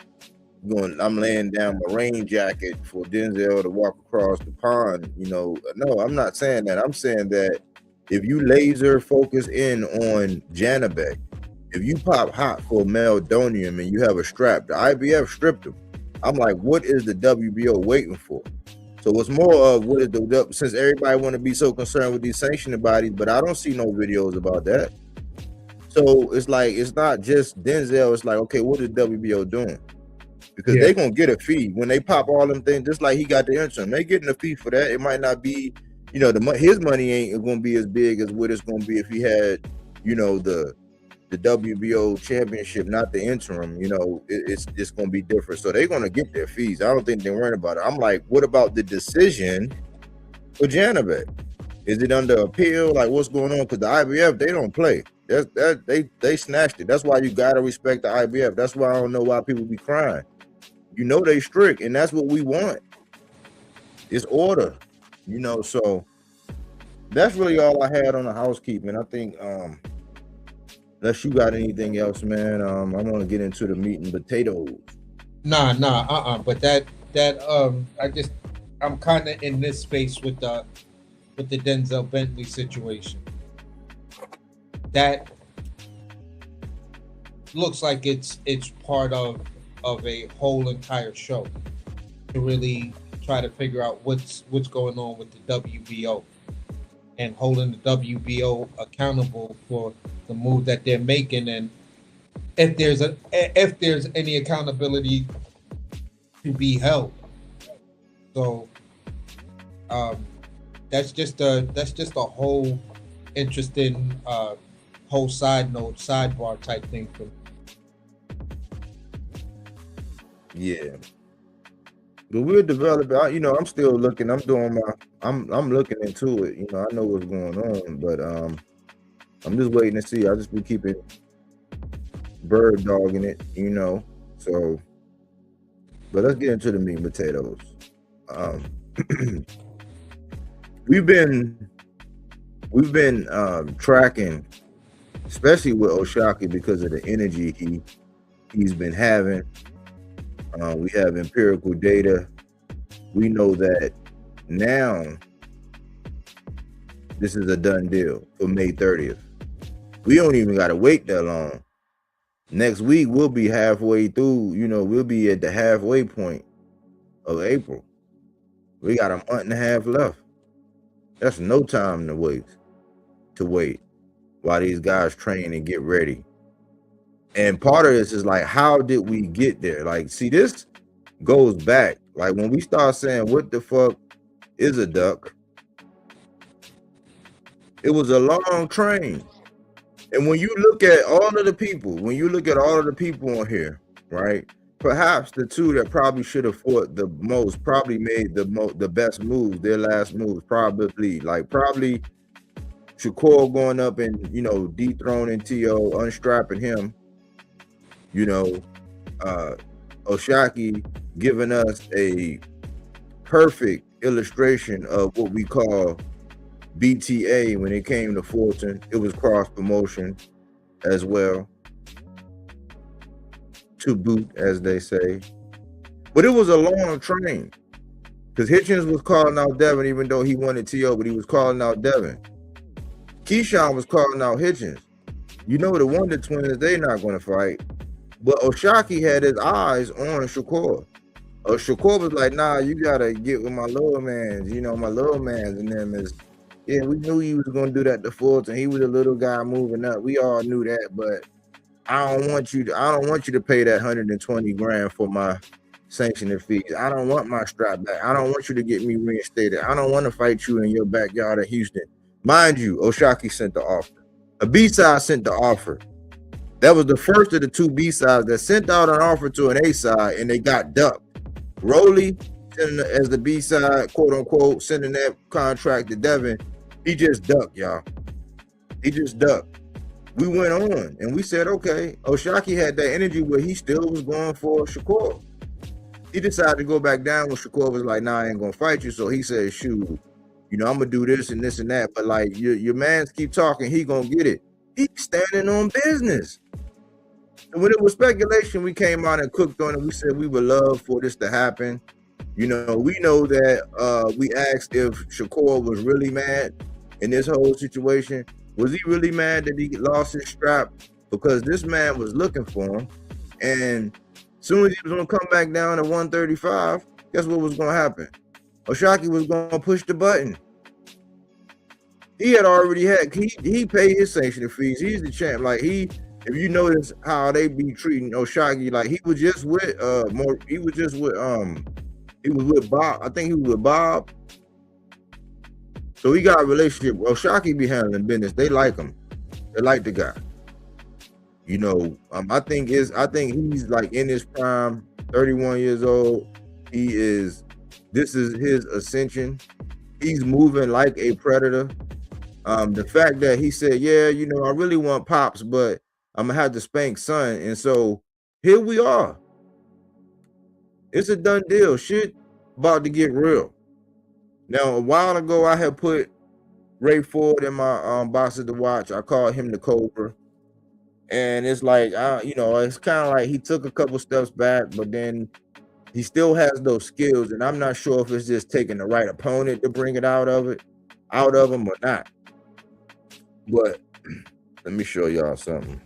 laying down my rain jacket for Denzel to walk across the pond. No, I'm not saying that. I'm saying that if you laser focus in on Janibek, if you pop hot for meldonium and you have a strap, the IBF stripped him. I'm like, what is the WBO waiting for? So it's more of what is since everybody want to be so concerned with these sanctioning bodies, but I don't see no videos about that. So it's like it's not just Denzel. It's like, okay, what is WBO doing? Because Yeah. they gonna get a fee when they pop all them things. Just like he got the interim, they getting a fee for that. It might not be, his money ain't gonna be as big as what it's gonna be if he had, the WBO championship, not the interim. It's gonna be different. So they're gonna get their fees. I don't think they're worried about it. I'm like, what about the decision for Janabek? Is it under appeal? Like, what's going on? Because the IBF, they don't play. They snatched it. That's why you gotta respect the IBF. That's why I don't know why people be crying. They strict, and that's what we want. It's order. So that's really all I had on the housekeeping. I think unless you got anything else, man, I want to get into the meat and potatoes. But I'm kind of in this space with the Denzel Bentley situation. That looks like it's part of a whole entire show to really try to figure out what's going on with the WBO and holding the WBO accountable for the move that they're making, and if there's any accountability to be held. So that's just a whole interesting whole sidebar type thing for me. Yeah, but we'll develop it. I'm still looking. I'm looking into it. I know what's going on, but I'm just waiting to see. I'll just be keeping bird dogging it. So, but let's get into the meat and potatoes. We've been tracking, especially with O'Shaquie, because of the energy he's been having. We have empirical data. We know that now this is a done deal for May 30th. We don't even got to wait that long. Next week, we'll be halfway through. We'll be at the halfway point of April. We got a month and a half left. That's no time to wait while these guys train and get ready. And part of this is like, how did we get there? Like, see, this goes back. Like, when we start saying, what the fuck is a duck? It was a long train. And when you look at all of the people on here, right? Perhaps the two that probably should have fought the most, probably made the best moves, their last moves, probably Shakur going up and, dethroning T.O., unstrapping him. O'Shaquie giving us a perfect illustration of what we call BTA when it came to Fulton. It was cross promotion as well, to boot, as they say. But it was a long train because Hitchens was calling out Devin, even though he wanted T.O., but he was calling out Devin. Keyshawn was calling out Hitchens. The Wonder Twins, they're not going to fight. But O'Shaquie had his eyes on Shakur. Shakur was like, nah, you got to get with my little mans. My little mans and them is, yeah, we knew he was going to do that to Fulton. He was a little guy moving up. We all knew that, but I don't want you to pay that $120,000 for my sanctioning fees. I don't want my strap back. I don't want you to get me reinstated. I don't want to fight you in your backyard in Houston. Mind you, O'Shaquie sent the offer. A B-side sent the offer. That was the first of the two B-sides that sent out an offer to an A-side, and they got ducked. Rolly, sending as the B-side, quote unquote, sending that contract to Devin, he just ducked, y'all. He just ducked. We went on, and we said, okay, O'Shaquie had that energy where he still was going for Shakur. He decided to go back down when Shakur was like, nah, I ain't gonna fight you. So he said, shoot, I'm gonna do this and this and that. But like, your mans keep talking, he gonna get it. He's standing on business. And when it was speculation, we came out and cooked on it. We said we would love for this to happen. We know that we asked if Shakur was really mad in this whole situation. Was he really mad that he lost his strap? Because this man was looking for him. And as soon as he was going to come back down to 135, guess what was going to happen? O'Shaquie was going to push the button. he had already had he paid his sanctioning fees. He's the champ. Like if you notice how they be treating O'Shaquie, like he was just with he was with Bob. I think he was with Bob. So he got a relationship. O'Shaquie be handling business. They like him. They like the guy. I think he's like in his prime, 31 years old. This is his ascension. He's moving like a predator. The fact that he said, yeah, I really want pops, but I'm gonna have to spank son. And so here we are. It's a done deal. Shit about to get real. Now, a while ago, I had put Ray Ford in my boxes to watch. I called him the Cobra. And it's like, it's kind of like he took a couple steps back, but then he still has those skills. And I'm not sure if it's just taking the right opponent to bring it out of him or not. But let me show y'all something.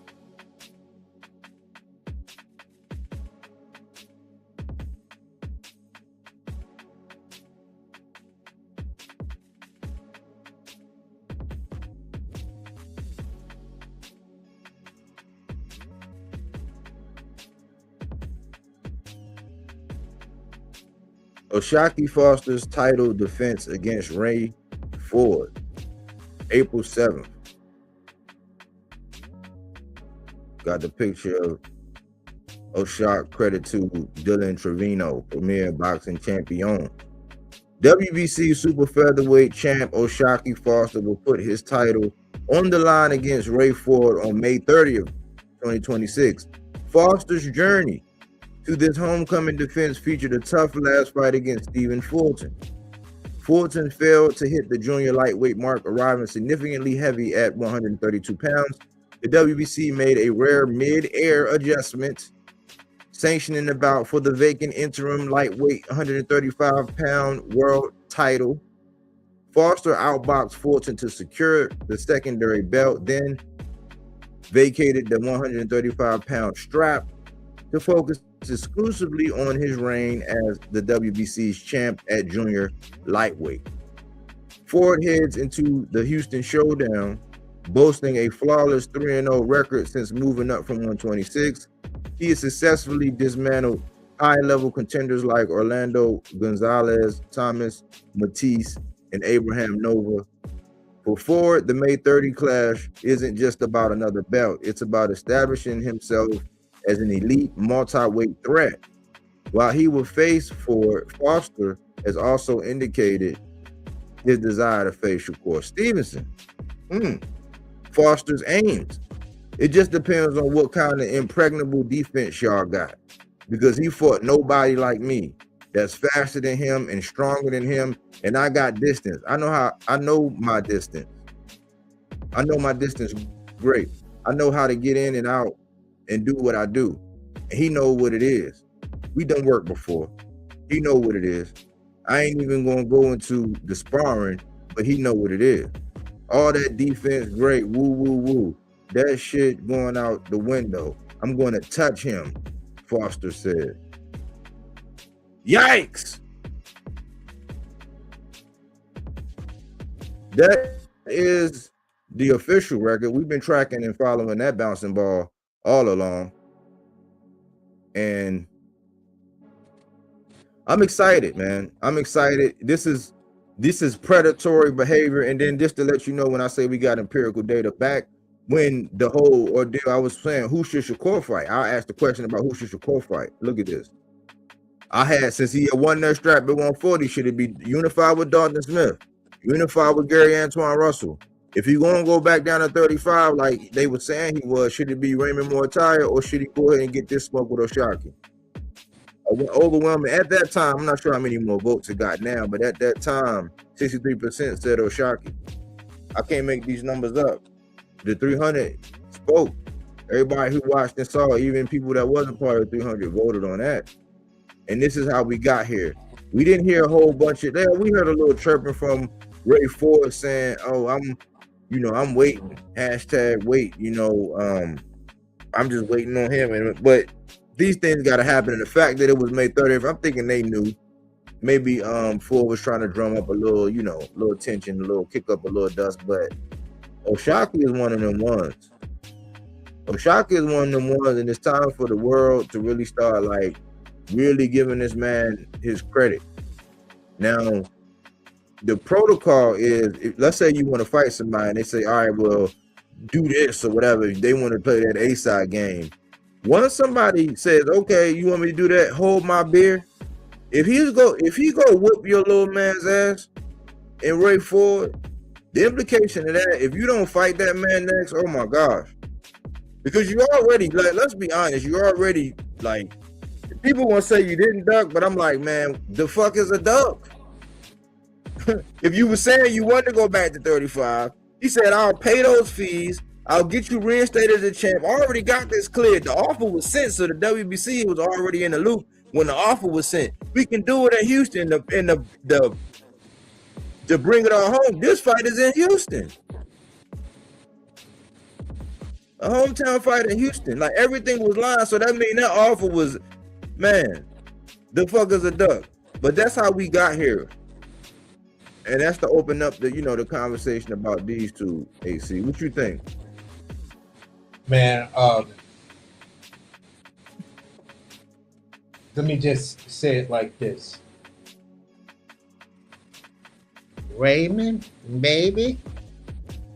ShaquieFoster's title defense against Ray Ford, April 7th. Got the picture of O'Shaq, credit to Dylan Trevino, premier boxing champion. WBC super featherweight champ ShaquieFoster will put his title on the line against Ray Ford on May 30th, 2026. Foster's journey to this homecoming defense featured a tough last fight against Stephen Fulton. Fulton failed to hit the junior lightweight mark, arriving significantly heavy at 132 pounds. The WBC made a rare mid-air adjustment, sanctioning the bout for the vacant interim lightweight 135-pound world title. Foster outboxed Fulton to secure the secondary belt, then vacated the 135-pound strap to focus exclusively on his reign as the WBC's champ at junior lightweight. Ford heads into the Houston Showdown, boasting a flawless 3-0 record since moving up from 126. He has successfully dismantled high-level contenders like Orlando Gonzalez, Thomas Matisse, and Abraham Nova. For Ford, the May 30 clash isn't just about another belt. It's about establishing himself as an elite multi-weight threat. While he will face Ford, Foster has also indicated his desire to face Shakur Stevenson. Foster's aims. It just depends on what kind of impregnable defense y'all got, because he fought nobody like me that's faster than him and stronger than him, and I got distance. I know my distance. I know my distance great. I know how to get in and out and do what I do. And he know what it is. We done worked before. He know what it is. I ain't even gonna go into the sparring, but he know what it is. All that defense, great, woo, woo, woo. That shit going out the window. I'm gonna touch him, Foster said. Yikes! That is the official record. We've been tracking and following that bouncing ball all along. And I'm excited, man. I'm excited. This is predatory behavior. And then just to let you know, when I say we got empirical data, back when the whole ordeal, I was saying, who should Shakur fight? I asked the question about who should Shakur fight. Look at this. I had, since he had won that strap at 140, should it be unified with Dalton Smith, unified with Gary Antoine Russell? If he gonna go back down to 35, like they were saying he was, should it be Raymond Mortaia, or should he go ahead and get this smoke with O'Shaquie? Overwhelming at that time. I'm not sure how many more votes it got now, but at that time, 63% said O'Shaquie. I can't make these numbers up. The 300 spoke. Everybody who watched and saw, even people that wasn't part of 300, voted on that. And this is how we got here. We didn't hear a whole bunch of that. We heard a little chirping from Ray Ford saying, "Oh, I'm waiting. Hashtag wait. I'm just waiting on him." But these things got to happen. And the fact that it was May 30th, I'm thinking they knew. maybe Ford was trying to drum up a little, you know, little tension, a little kick up a little dust, but O'Shaquie is one of them ones. O'Shaquie is one of them ones, and it's time for the world to really start like really giving this man his credit. Now, the protocol is, let's say you want to fight somebody, and they say, all right, well, do this or whatever. They want to play that A-side game. Once somebody says, okay, you want me to do that, hold my beer. If he go whoop your little man's ass and Ray Ford, the implication of that, if you don't fight that man next, oh my gosh. Because you already, like, let's be honest, you already, like, people want to say you didn't duck, but I'm like, man, the fuck is a duck? If you were saying you wanted to go back to 35, he said, I'll pay those fees. I'll get you reinstated as a champ. I already got this cleared. The offer was sent, so the WBC was already in the loop when the offer was sent. We can do it in Houston. To bring it all home, this fight is in Houston. A hometown fight in Houston. Like, everything was lined, so that means that offer was, man, the fuck is a duck. But that's how we got here. And that's to open up the, you know, the conversation about these two, AC. What you think? Man, let me just say it like this. Raymond, baby,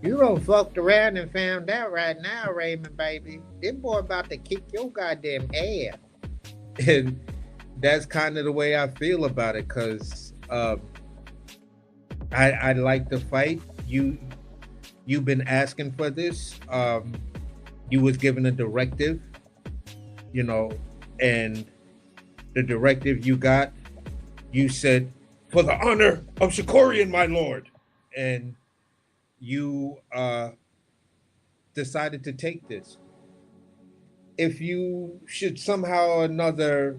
you done fucked around and found out right now, Raymond, baby. This boy about to kick your goddamn ass. And that's kind of the way I feel about it, because I like the fight. You've been asking for this. You was given a directive, you know, and the directive you got, you said, for the honor of Shakorian, my lord. And you decided to take this. If you should somehow or another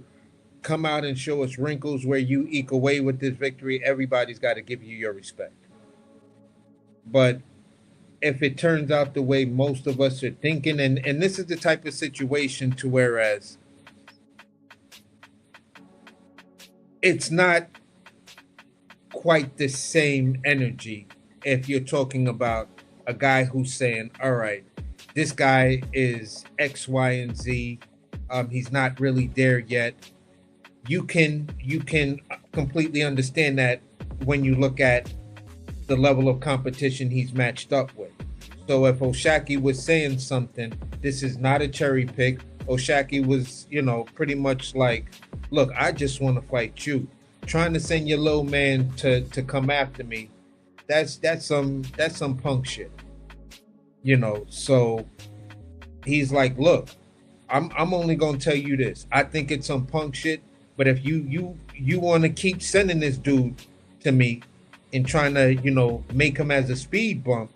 come out and show us wrinkles where you eke away with this victory, everybody's got to give you your respect. But if it turns out the way most of us are thinking, and this is the type of situation to whereas it's not quite the same energy if you're talking about a guy who's saying, all right, this guy is X, Y, and Z. He's not really there yet. You can completely understand that when you look at the level of competition he's matched up with. So if O'Shaquie was saying something, this is not a cherry pick. O'Shaquie was, you know, pretty much like, look, I just want to fight you. Trying to send your little man to come after me, that's some punk shit. You know, so he's like, look, I'm only gonna tell you this. I think it's some punk shit. But if you want to keep sending this dude to me and trying to, you know, make him as a speed bump,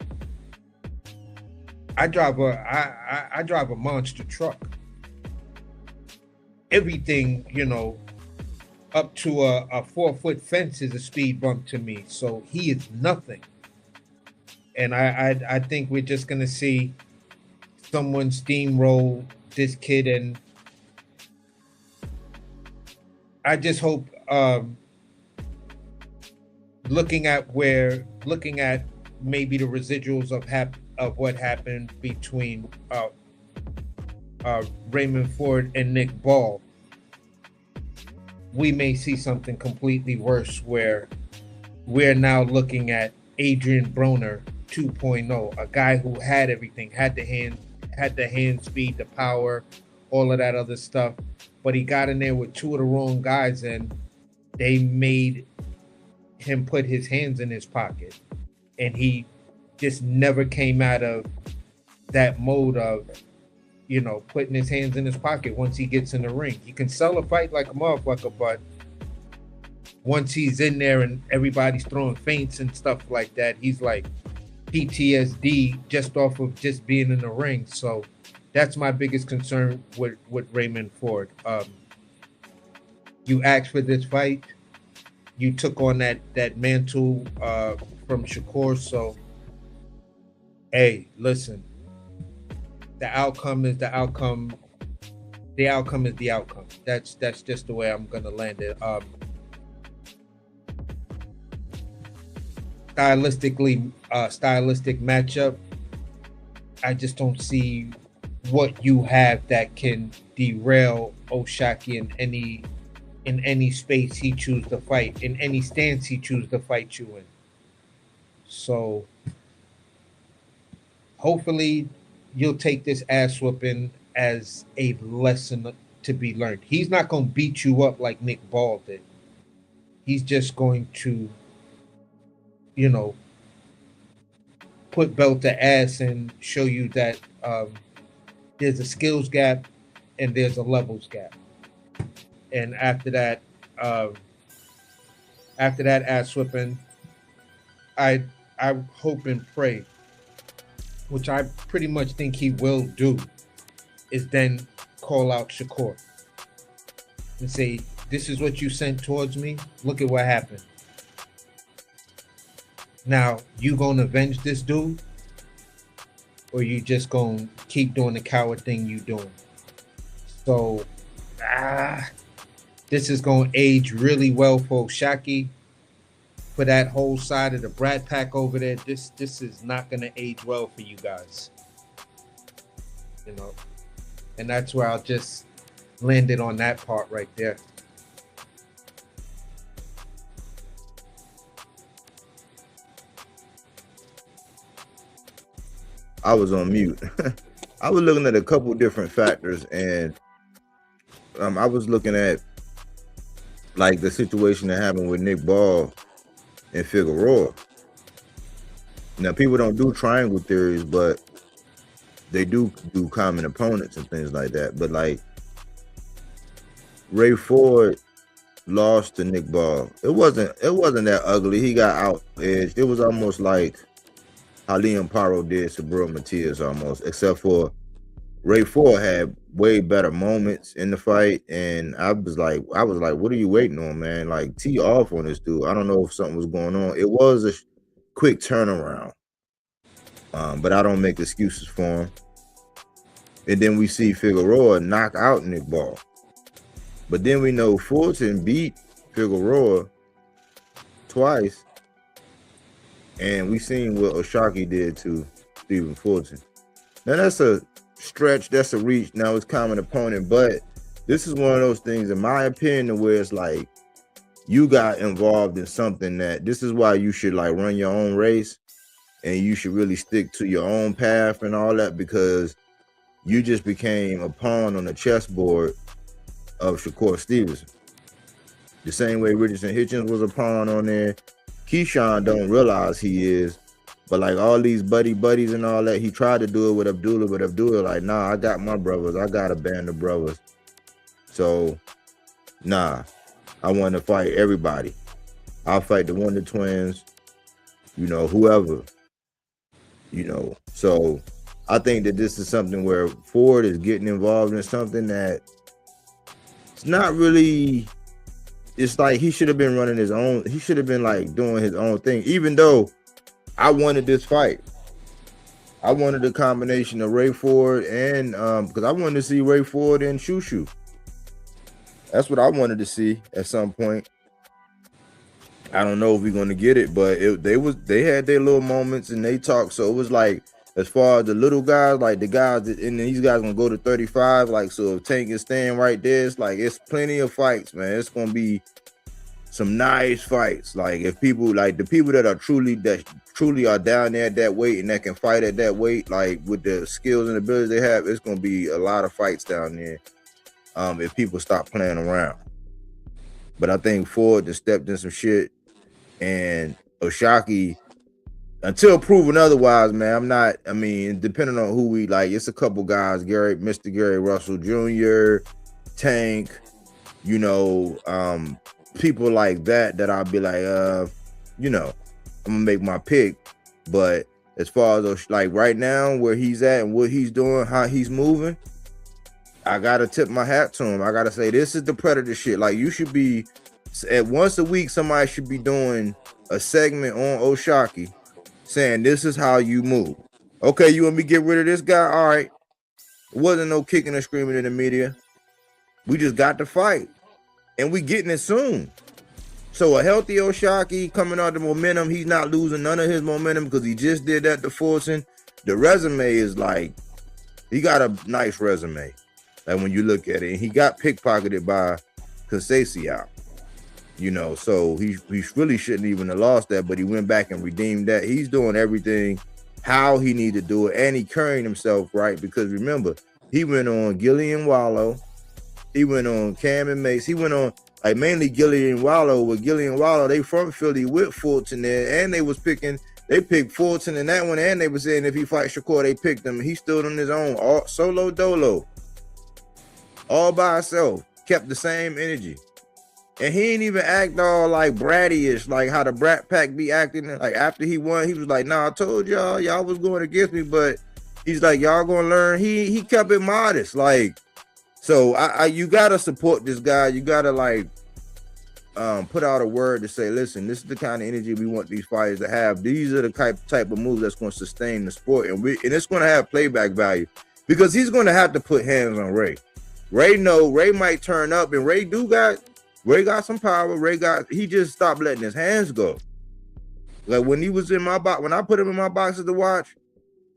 I drive a monster truck. Everything, you know, up to a 4-foot fence is a speed bump to me. So he is nothing. And I think we're just gonna see someone steamroll this kid, and I just hope, looking at maybe the residuals of what happened between Raymond Ford and Nick Ball, we may see something completely worse, where we're now looking at Adrian Broner 2.0, a guy who had everything, had the hand speed, the power, all of that other stuff. But he got in there with two of the wrong guys, and they made him put his hands in his pocket. And he just never came out of that mode of, you know, putting his hands in his pocket once he gets in the ring. He can sell a fight like a motherfucker, but once he's in there and everybody's throwing feints and stuff like that, he's like PTSD just off of just being in the ring. So that's my biggest concern with Raymond Ford. You asked for this fight. You took on that mantle from Shakur. So, hey, listen. The outcome is the outcome. The outcome is the outcome. That's just the way I'm gonna land it. stylistic matchup, I just don't see what you have that can derail O'Shaquie in any space he chooses to fight, in any stance he chooses to fight you in. So hopefully you'll take this ass whooping as a lesson to be learned. He's not going to beat you up like Nick Ball did. He's just going to, you know, put belt to ass and show you that there's a skills gap and there's a levels gap. And after that ass whipping, I hope and pray, which I pretty much think he will do, is then call out Shakur and say, "This is what you sent towards me. Look at what happened. Now, you gonna avenge this dude, or you just gonna keep doing the coward thing you doing?" So, this is gonna age really well for Shaqie. For that whole side of the Brat Pack over there, this is not gonna age well for you guys. You know, and that's where I'll just land it on that part right there. I was on mute. I was looking at a couple different factors, and I was looking at like the situation that happened with Nick Ball and Figueroa. Now, people don't do triangle theories, but they do common opponents and things like that. But like Ray Ford lost to Nick Ball. It wasn't that ugly. He got out edged. It was almost like how Liam Paro did Sabril Matias almost, except for Ray Ford had way better moments in the fight, and I was like, what are you waiting on, man? Like, tee off on this dude. I don't know if something was going on. It was a quick turnaround, but I don't make excuses for him. And then we see Figueroa knock out Nick Ball, but then we know Fulton beat Figueroa twice, and we seen what O'Shaquie did to Stephen Fulton. Now that's a stretch, that's a reach. Now it's common opponent, but this is one of those things, in my opinion, where it's like you got involved in something that this is why you should like run your own race, and you should really stick to your own path and all that, because you just became a pawn on the chessboard of Shakur Stevenson. The same way Richardson Hitchens was a pawn on there. Keyshawn don't realize he is, but like all these buddies and all that, he tried to do it with Abdullah, but Abdullah like, nah, I got my brothers. I got a band of brothers. So, nah, I want to fight everybody. I'll fight the Wonder Twins, you know, whoever, you know. So I think that this is something where Ford is getting involved in something that it's not really, it's like he should have been running his own, he should have been like doing his own thing, even though I wanted this fight. I wanted a combination of Ray Ford and because I wanted to see Ray Ford and Shushu. That's what I wanted to see at some point. I don't know if we're gonna get it, but they had their little moments and they talked. So it was like, as far as the little guys, like the guys that, and these guys gonna go to 35. Like, so if Tank is staying right there, it's like it's plenty of fights, man. It's gonna be some nice fights. Like if people, like the people that truly are down there at that weight and that can fight at that weight, like with the skills and abilities they have, it's gonna be a lot of fights down there. If people stop playing around. But I think Ford just stepped in some shit, and O'Shaquie, until proven otherwise, man, I mean, depending on who we like, it's a couple guys, Mr. Gary Russell Jr., Tank, you know, people like that I'll be like, you know, I'm gonna make my pick. But as far as like right now, where he's at and what he's doing, how he's moving, I gotta tip my hat to him. I gotta say, this is the Predator shit. Like, you should be, at once a week, somebody should be doing a segment on O'Shaquie saying, this is how you move. Okay, you want me to get rid of this guy? All right. It wasn't no kicking and screaming in the media. We just got to fight. And we getting it soon. So a healthy O'Shaquie coming out the momentum, he's not losing none of his momentum because he just did that to Fulton. The resume is like, he got a nice resume. Like when you look at it, and he got pickpocketed by Conceição. You know, so he really shouldn't even have lost that, but he went back and redeemed that. He's doing everything how he needed to do it, and he carrying himself right, because remember, he went on Gillian Wallow, he went on Cam and Mace, he went on like mainly Gillian Wallow. With Gillian Wallow, they from Philly with Fulton there, and they picked Fulton in that one, and they were saying if he fight Shakur, they picked him. He stood on his own, all solo dolo, all by himself, kept the same energy. And he ain't even act all like bratty-ish, like how the Brat Pack be acting. Like after he won, he was like, "Nah, I told y'all was going against me," but he's like, "Y'all gonna learn." He kept it modest, like. So you gotta support this guy. You gotta like put out a word to say, listen, this is the kind of energy we want these fighters to have. These are the type of moves that's going to sustain the sport, and it's going to have playback value, because he's going to have to put hands on Ray. Ray might turn up, and Ray got some power. He just stopped letting his hands go. Like when he was in my box, when I put him in my boxes to watch,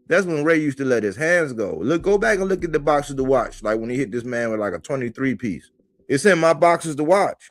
that's when Ray used to let his hands go. Go back and look at the boxes to watch. Like when he hit this man with like a 23 piece. It's in my boxes to watch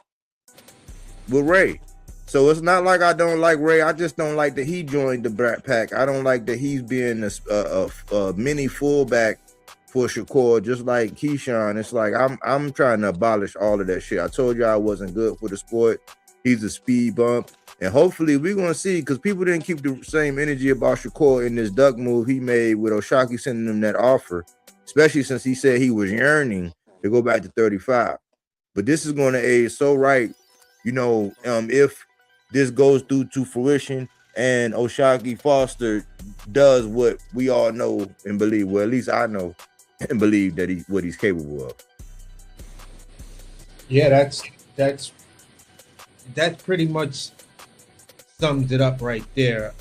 with Ray. So it's not like I don't like Ray. I just don't like that he joined the Brat Pack. I don't like that he's being a mini fullback for Shakur, just like Keyshawn. It's like I'm trying to abolish all of that shit. I told you I wasn't good for the sport. He's a speed bump. And hopefully we're going to see, because people didn't keep the same energy about Shakur in this duck move he made with O'Shaquie sending him that offer, especially since he said he was yearning to go back to 35. But this is going to aid so right, you know, if this goes through to fruition and ShaquieFoster does what we all know and believe, well, at least I know and believe that what he's capable of. Yeah, that's pretty much sums it up right there.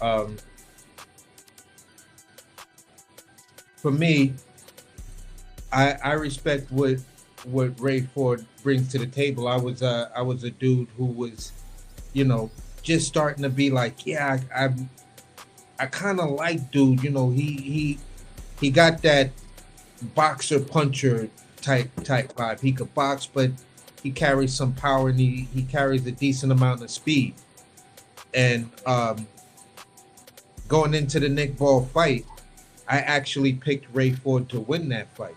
For me, I respect what Ray Ford brings to the table. I was a dude who was, you know, just starting to be like, yeah, I kind of like dude. You know, he got that boxer puncher type vibe. He could box, but he carries some power, and he carries a decent amount of speed. And going into the Nick Ball fight, I actually picked Ray Ford to win that fight.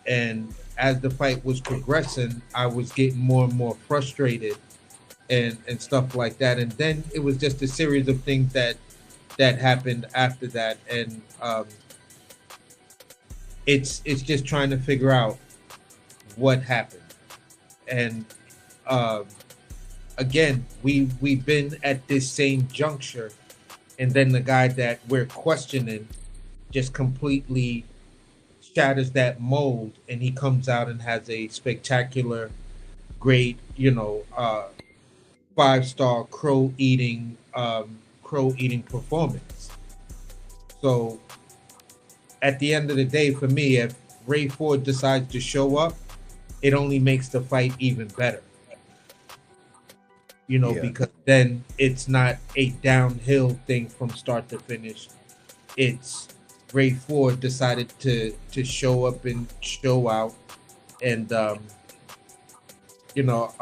And as the fight was progressing, I was getting more and more frustrated and stuff like that. And then it was just a series of things that happened after that. And it's just trying to figure out what happened. And again, we've been at this same juncture, and then the guy that we're questioning just completely shatters that mold, and he comes out and has a spectacular, great, you know, 5-star crow eating performance. So at the end of the day, for me, if Ray Ford decides to show up, it only makes the fight even better. You know, because then it's not a downhill thing from start to finish. It's Ray Ford decided to show up and show out, and you know,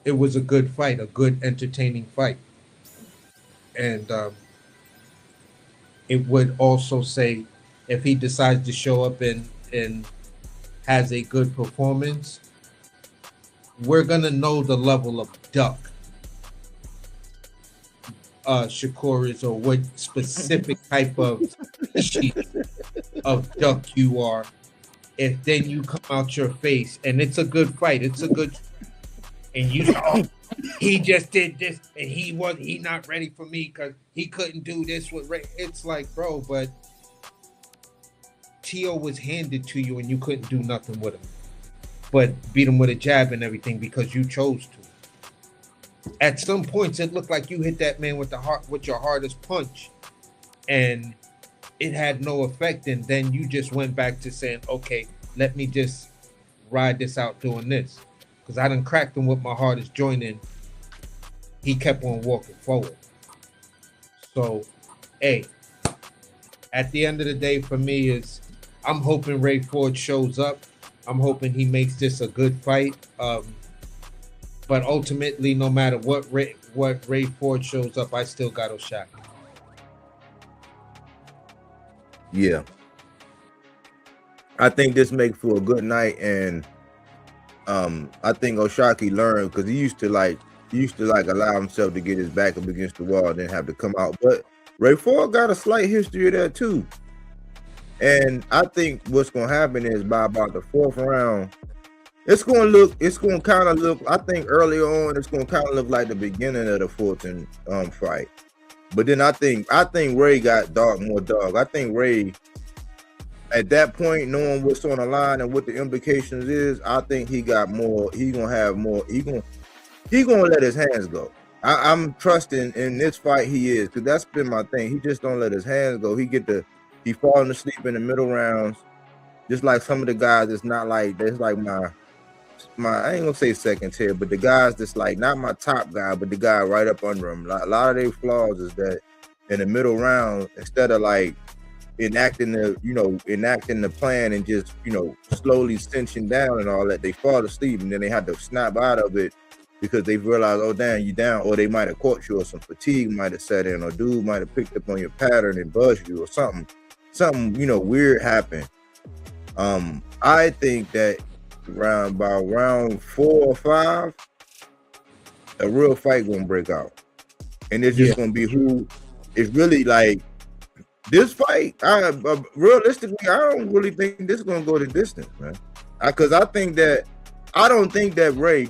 it was a good fight, a good entertaining fight. And it would also say, if he decides to show up and has a good performance, we're gonna know the level of duck Shakur is, or what specific type of species of duck you are. If then you come out your face and it's a good fight, and you say, oh, he just did this and he not ready for me because he couldn't do this with Ray. It's like, bro, but Tio was handed to you and you couldn't do nothing with him, but beat him with a jab and everything because you chose to. At some points, it looked like you hit that man with your hardest punch, and it had no effect. And then you just went back to saying, "Okay, let me just ride this out doing this," because I done cracked him with my hardest joint in he kept on walking forward. So, hey, at the end of the day, for me, is I'm hoping Ray Ford shows up. I'm hoping he makes this a good fight. But ultimately, no matter what Ray Ford shows up, I still got O'Shaquie. Yeah. I think this makes for a good night, and I think O'Shaquie learned, because he used to allow himself to get his back up against the wall, then have to come out. But Ray Ford got a slight history of that too. And I think what's gonna happen is by about the 4th round, it's gonna kind of look, I think early on, it's gonna kind of look like the beginning of the Fulton fight. But then I think Ray got more dog. I think Ray, at that point, knowing what's on the line and what the implications is, I think he got more. He gonna have more. He gonna let his hands go. I'm trusting in this fight. He is, because that's been my thing. He just don't let his hands go. He falling asleep in the middle rounds, just like some of the guys. It's not like that's like my I ain't gonna say second tier, but the guys that's like not my top guy, but the guy right up under him. A lot of their flaws is that in the middle round, instead of like enacting the plan and just, slowly cinching down and all that, they fall asleep, and then they had to snap out of it because they realized, oh damn, you down, or they might have caught you, or some fatigue might have set in, or dude might have picked up on your pattern and buzzed you, or something weird happened. I think that by round 4 or 5, a real fight gonna break out, and it's just gonna be who is really like this fight. Realistically, I don't really think this is gonna go the distance, man. Because I don't think that Ray.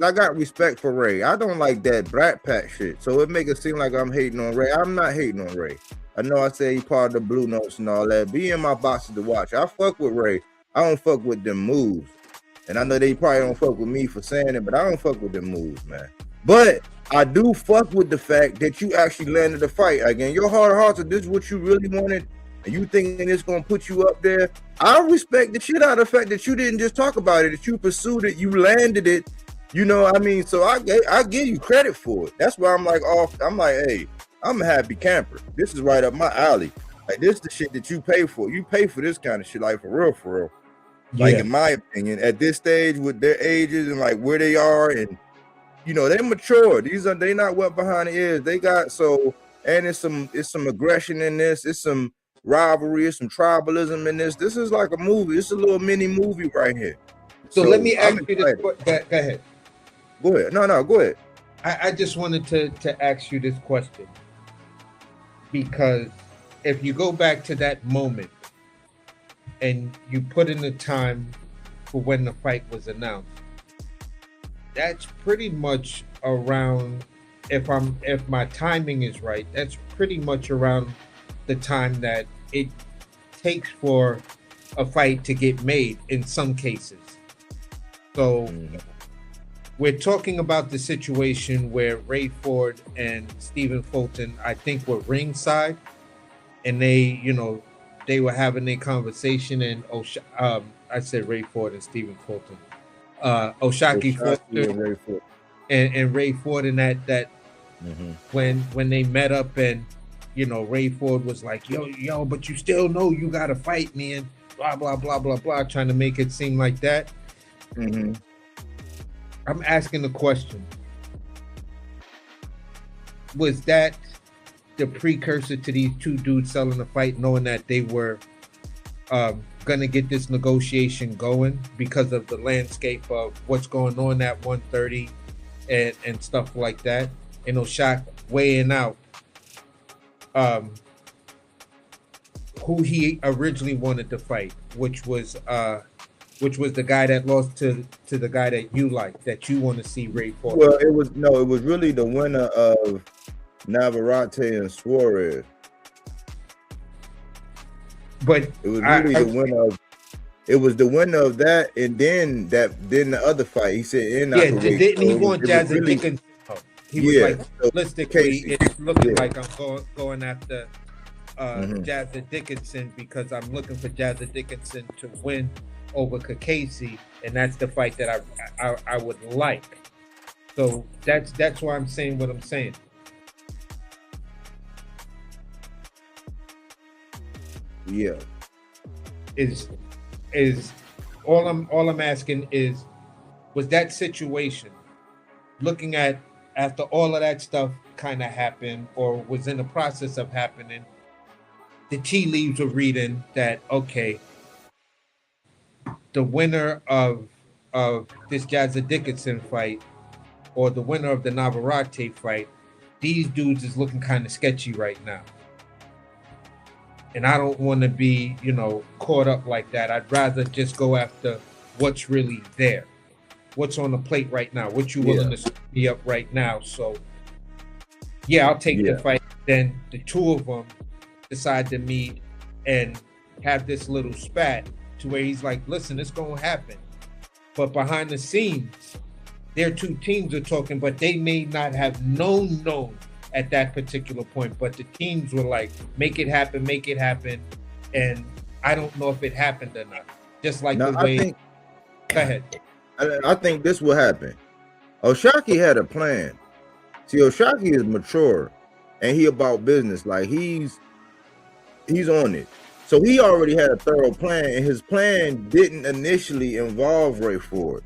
I got respect for Ray. I don't like that Brat Pack shit. So it make it seem like I'm hating on Ray. I'm not hating on Ray. I know I say he part of the Blue Notes and all that. Be in my boxes to watch. I fuck with Ray. I don't fuck with them moves. And I know they probably don't fuck with me for saying it, but I don't fuck with them moves, man. But I do fuck with the fact that you actually landed the fight. Again, your heart of hearts, if this is what you really wanted, and you thinking it's gonna put you up there, I respect the shit out of the fact that you didn't just talk about it, that you pursued it, you landed it. You know what I mean? So I give you credit for it. That's why I'm like, hey, I'm a happy camper. This is right up my alley. Like, this is the shit that you pay for. You pay for this kind of shit, like for real. Like, in my opinion, at this stage with their ages and like where they are, and they're mature. They not wet behind the ears. They got and it's some aggression in this. It's some rivalry. It's some tribalism in this. This is like a movie. It's a little mini movie right here. So let me ask you this. Go ahead. Go ahead. No, go ahead. I just wanted to ask you this question, because if you go back to that moment and you put in the time for when the fight was announced, that's pretty much around, if my timing is right, that's pretty much around the time that it takes for a fight to get made in some cases. So we're talking about the situation where Ray Ford and Stephen Fulton, I think, were ringside, and they were having a conversation, and I said Ray Ford and Stephen Fulton, ShaquieFoster and Ray Ford, and that when they met up, and Ray Ford was like, yo, but you still know you gotta fight me, and blah blah blah blah blah, trying to make it seem like that. I'm asking the question: was that the precursor to these two dudes selling the fight, knowing that they were gonna get this negotiation going because of the landscape of what's going on at 130 and stuff like that? And Shaq weighing out who he originally wanted to fight, which was the guy that lost to the guy that you like, that you want to see, Ray Ford. Well, it was really the winner of Navarrete and Suarez. But it was really the winner of that, and then the other fight. He said, didn't he want Jazzy Dickinson? He was like, realistically, it's looking like I'm going after Jazzy Dickinson, because I'm looking for Jazzy Dickinson to win over Kakasi, and that's the fight that I would like. So that's why I'm saying what I'm saying. Yeah. Is all I'm asking is, was that situation, looking at after all of that stuff kind of happened or was in the process of happening, the tea leaves were reading that, okay, the winner of this Jazza Dickinson fight or the winner of the Navarrete fight, these dudes is looking kind of sketchy right now. And I don't want to be, caught up like that. I'd rather just go after what's really there, what's on the plate right now, what you willing to be up right now. So, yeah, I'll take the fight. Then the two of them decide to meet and have this little spat to where he's like, listen, it's going to happen. But behind the scenes, their two teams are talking, but they may not have known at that particular point. But the teams were like, make it happen. And I don't know if it happened or not. Just like the way. Go ahead. I think this will happen. O'Shaquie had a plan. See, O'Shaquie is mature and he about business. Like he's on it. So he already had a thorough plan, and his plan didn't initially involve Ray Ford.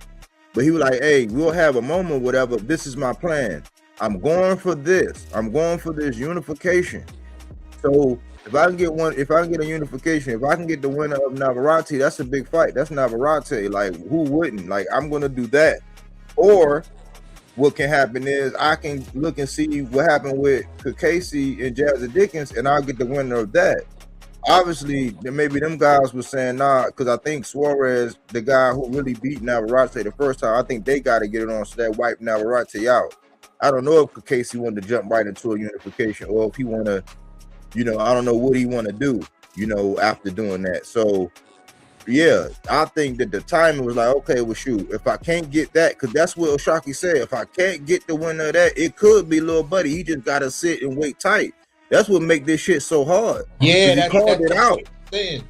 But he was like, hey, we'll have a moment, whatever. This is my plan. I'm going for this. I'm going for this unification. So if I can get a unification, if I can get the winner of Navarrete, that's a big fight. That's Navarrete. Like, who wouldn't? Like, I'm going to do that. Or what can happen is I can look and see what happened with Casey and Jazza Dickens, and I'll get the winner of that. Obviously, maybe them guys were saying nah, because I think Suarez, the guy who really beat Navarrete the first time, I think they got to get it on so that wipe Navarrete out. I don't know if Casey wanted to jump right into a unification or if he want to, I don't know what he want to do, after doing that. So, yeah, I think that the timing was like, okay, well, shoot, if I can't get that, because that's what O'Shaquie said, if I can't get the winner of that, it could be Lil Buddy. He just got to sit and wait tight. That's what make this shit so hard. Yeah, he called it out.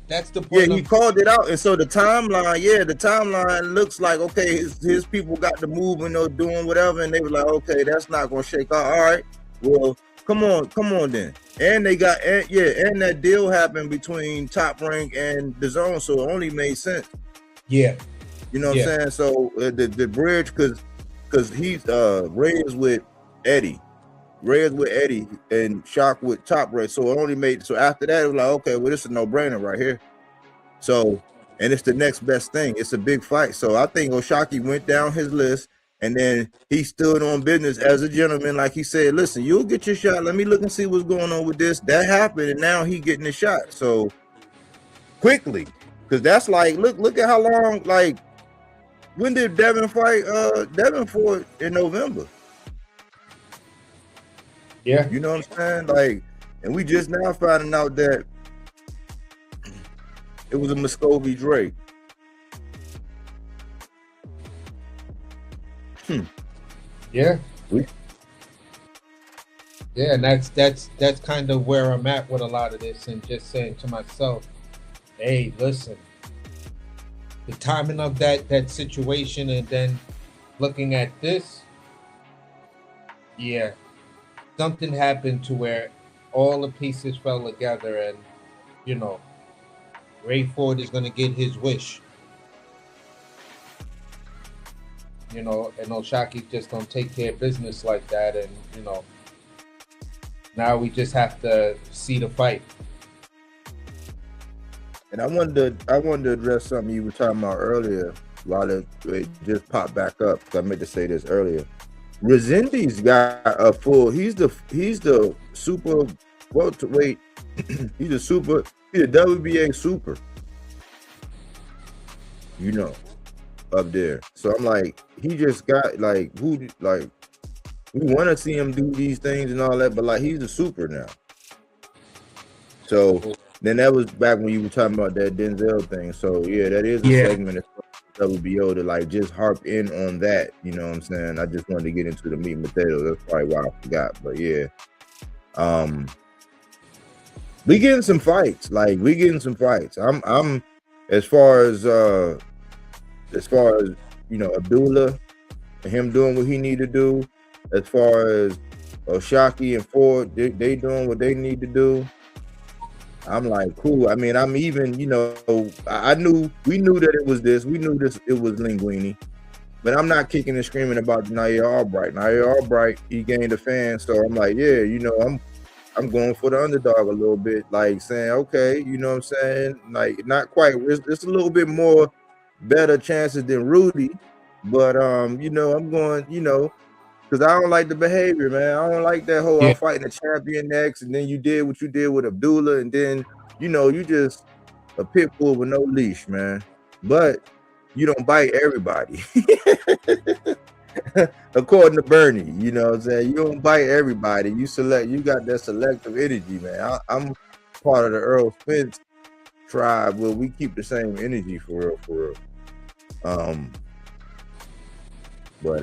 That's the point. Yeah, he called it out, and so the timeline looks like, okay, his people got to move and they're doing whatever, and they were like, okay, that's not gonna shake out. All right, well, come on then. And they got, and that deal happened between Top Rank and the Zone, so it only made sense. Yeah, you know what I'm saying. So the bridge, because he's Ray is with Eddie. Red with Eddie and Shock with Top Red. So it only made, so after that, it was like, okay, well, this is a no-brainer right here. So, and it's the next best thing. It's a big fight. So I think O'Shaquie went down his list and then he stood on business as a gentleman. Like he said, listen, you'll get your shot. Let me look and see what's going on with this. That happened. And now he getting a shot. So quickly, because that's like, look at how long, like, when did Devin fight Devin Ford in November? Yeah. You know what I'm saying? Like, and we just now finding out that it was a Muscovy Drake. Yeah. Yeah, and that's kind of where I'm at with a lot of this, and just saying to myself, hey, listen, the timing of that situation and then looking at this, yeah, something happened to where all the pieces fell together, and Ray Ford is going to get his wish. And O'Shaquie's just going to take care of business like that, and now we just have to see the fight. And I wanted to address something you were talking about earlier, while it just popped back up, because I meant to say this earlier. Resendiz got a full. He's the super welterweight. He's a WBA super. Up there. So I'm like, he just got like we want to see him do these things and all that, but like he's a super now. So then that was back when you were talking about that Denzel thing. So yeah, that is a segment of WBO to like just harp in on that. You know what I'm saying? I just wanted to get into the meat and potatoes. That's probably why I forgot. But yeah, we getting some fights. I'm as far as Abdullah and him doing what he need to do, as far as Shaki and Ford, they doing what they need to do. I'm like, cool. I mean, I'm even, you know, we knew that it was this. We knew this, it was Linguini. But I'm not kicking and screaming about Nair Albright. Nair Albright, he gained a fan. So I'm like, yeah, you know, I'm going for the underdog a little bit. Like saying, okay, you know what I'm saying? Like, not quite. It's a little bit more better chances than Rudy. But, you know, I'm going, you know, because I don't like the behavior, man. I don't like that whole I'm fighting a champion next, and then you did what you did with Abdullah, and then, you know, you just a pit bull with no leash, man. But you don't bite everybody. According to Bernie, you know what I'm saying? You don't bite everybody. You got that selective energy, man. I'm part of the Earl Spence tribe where we keep the same energy for real. But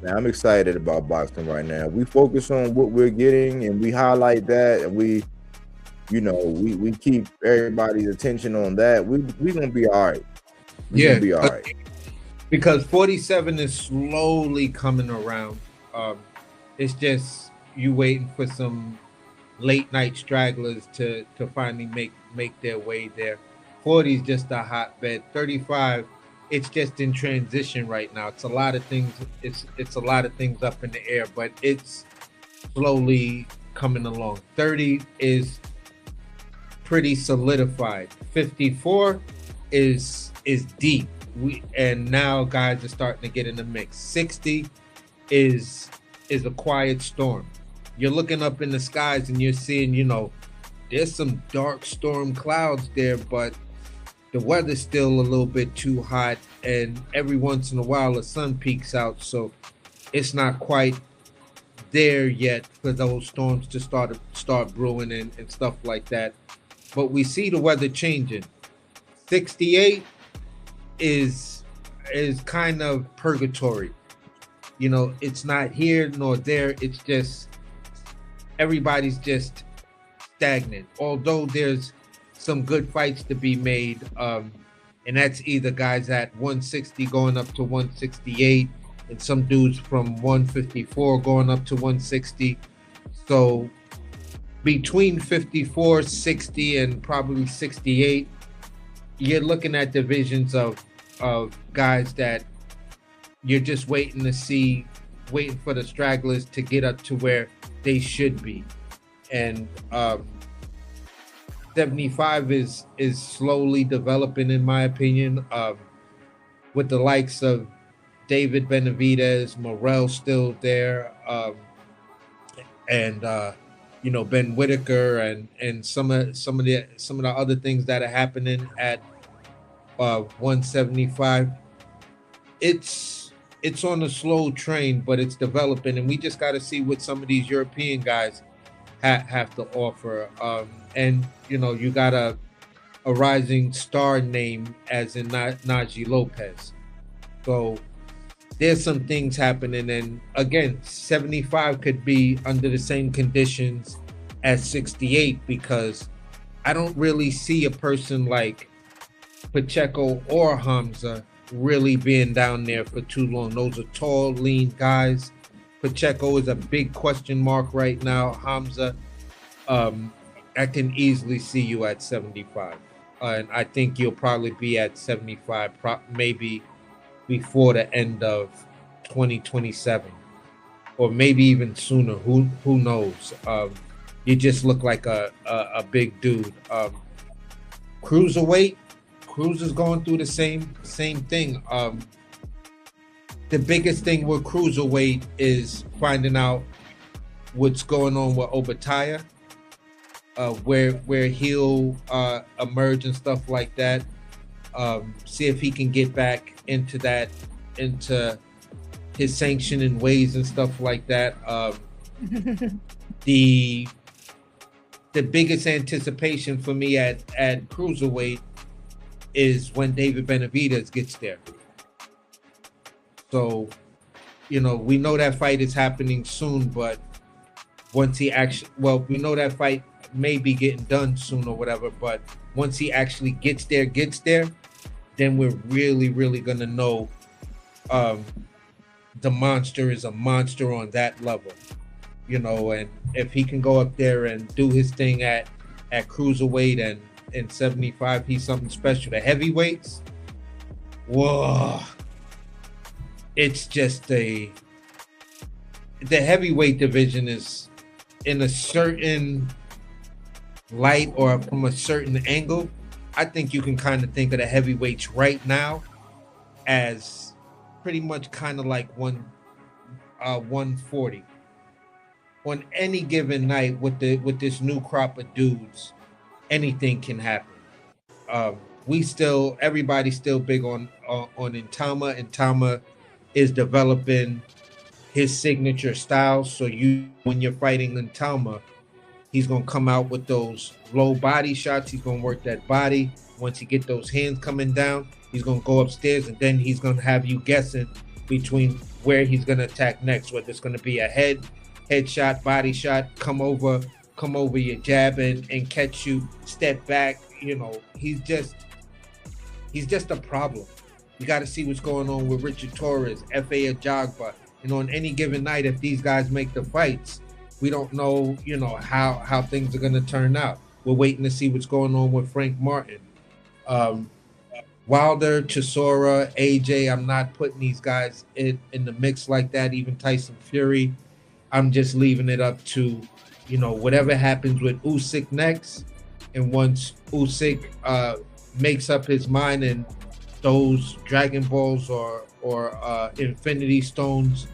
man, I'm excited about boxing right now. We focus on what we're getting and we highlight that, and we keep everybody's attention on that. We gonna be all right. We gonna be all right. Because 47 is slowly coming around. It's just you waiting for some late night stragglers to finally make their way there. 40 is just a hotbed. 35, it's just in transition right now. It's a lot of things. It's a lot of things up in the air, but it's slowly coming along. 30 is pretty solidified. 54 is deep. And now guys are starting to get in the mix. 60 is a quiet storm. You're looking up in the skies and you're seeing, you know, there's some dark storm clouds there, but the weather's still a little bit too hot, and every once in a while the sun peeks out, so it's not quite there yet for those storms to start brewing and stuff like that. But we see the weather changing. 68 is kind of purgatory. You know, it's not here nor there. It's just everybody's just stagnant. Although there's some good fights to be made, and that's either guys at 160 going up to 168, and some dudes from 154 going up to 160. So between 54, 60, and probably 68, you're looking at divisions of guys that you're just waiting for the stragglers to get up to where they should be. And 75 is slowly developing, in my opinion, with the likes of David Benavidez, Morrell still there, and you know, Ben Whitaker, and some of the other things that are happening at 175. It's on a slow train, but it's developing, and we just got to see what some of these European guys have to offer. And you know, you got a rising star name as in Najee Lopez. So there's some things happening, and again, 75 could be under the same conditions as 68, because I don't really see a person like Pacheco or Hamza really being down there for too long. Those are tall, lean guys. Pacheco is a big question mark right now. Hamza, I can easily see you at 75. And I think you'll probably be at 75, maybe before the end of 2027, or maybe even sooner. Who knows? You just look like a big dude. Cruiserweight, Cruz is going through the same thing. The biggest thing with cruiserweight is finding out what's going on with Obitaya, where he'll emerge and stuff like that. See if he can get back into his sanctioning ways and stuff like that. The biggest anticipation for me at cruiserweight is when David Benavidez gets there. So, you know, we know that fight is happening soon, but once he actually, we know that fight may be getting done soon or whatever, but once he actually gets there, then we're really, really gonna know the monster is a monster on that level, you know. And if he can go up there and do his thing at cruiserweight and 75, he's something special. The heavyweights, whoa, it's just the heavyweight division is in a certain light or from a certain angle. I think you can kind of think of the heavyweights right now as pretty much kind of like 140. On any given night with this new crop of dudes, anything can happen. Everybody's still big on Intama. Intama is developing his signature style. So when you're fighting Intama, he's gonna come out with those low body shots. He's gonna work that body. Once he get those hands coming down, he's gonna go upstairs, and then he's gonna have you guessing between where he's gonna attack next. Whether it's gonna be a head shot, body shot, come over your jab and catch you, step back. You know, he's just a problem. You got to see what's going on with Richard Torres, F.A. Ajagba. You know, on any given night, if these guys make the fights, we don't know, you know, how things are going to turn out. We're waiting to see what's going on with Frank Martin. Wilder, Chisora, AJ, I'm not putting these guys in the mix like that. Even Tyson Fury, I'm just leaving it up to, you know, whatever happens with Usyk next. And once Usyk makes up his mind and those Dragon Balls or Infinity Stones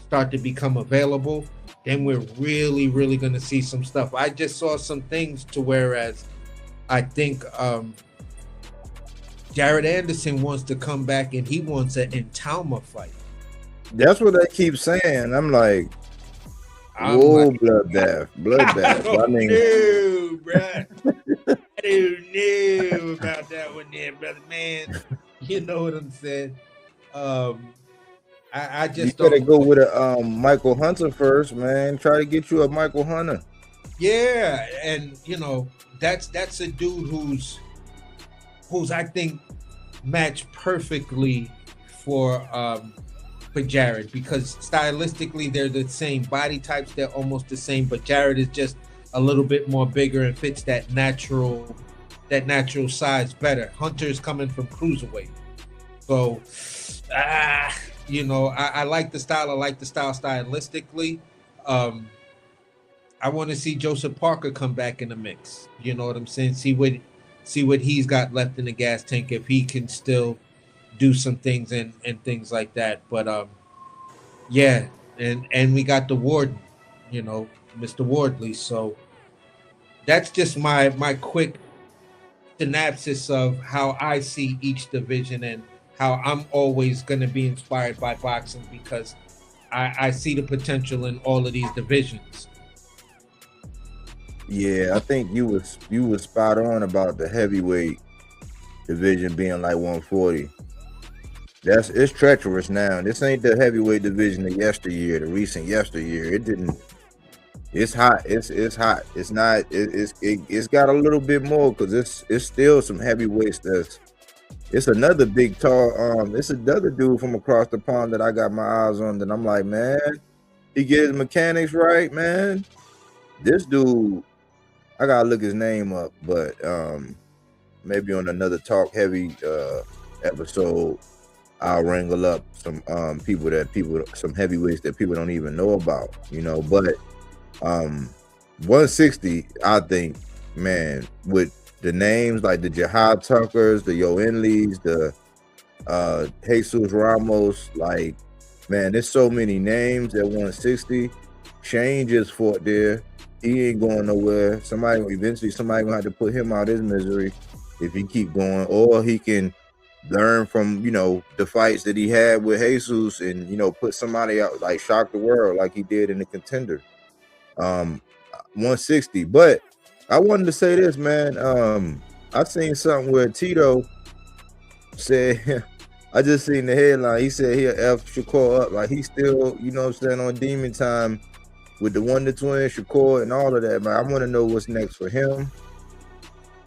start to become available, then we're really, really going to see some stuff. I just saw some things to whereas I think Jared Anderson wants to come back and he wants an Intama fight. That's what they keep saying. I'm like, whoa, bloodbath. I mean, no, bro. I don't know about that one there, brother, man. You know what I'm saying? I just you better go with a Michael Hunter first, man. Try to get you a Michael Hunter. Yeah, and you know that's a dude who's I think matched perfectly for Jared, because stylistically they're the same body types, they're almost the same, but Jared is just a little bit more bigger and fits that natural size better. Hunter's coming from cruiserweight, so you know, I like the style. I like the style stylistically. I want to see Joseph Parker come back in the mix. You know what I'm saying? See what he's got left in the gas tank, if he can still do some things and things like that. But yeah, and we got the Warden, you know, Mr. Wardley. So that's just my quick synopsis of how I see each division and how I'm always going to be inspired by boxing, because I see the potential in all of these divisions. Yeah, I think you was spot on about the heavyweight division being like 140. It's treacherous now. This ain't the heavyweight division of yesteryear, the recent yesteryear. It's hot. It's hot. It's not. It's got a little bit more, because it's still some heavyweights. It's another big tall. It's another dude from across the pond that I got my eyes on. That I'm like, man, he get his mechanics right, man. This dude, I gotta look his name up, but maybe on another Talk Heavy episode, I'll wrangle up some some heavyweights that people don't even know about, you know. But 160, I think, man, with the names like the Jihad Tuckers, the Yoenlis, the Jesus Ramos, like, man, there's so many names at 160. Shane just fought there. He ain't going nowhere. Somebody gonna have to put him out his misery if he keep going, or he can learn from, you know, the fights that he had with Jesus and, you know, put somebody out, like shock the world like he did in the Contender. 160. But I wanted to say this, man. I seen something where Tito said, I just seen the headline. He said he'll F Shakur up. Like, he's still, you know what I'm saying, on demon time with the Wonder Twin, Shakur, and all of that, man. I want to know what's next for him.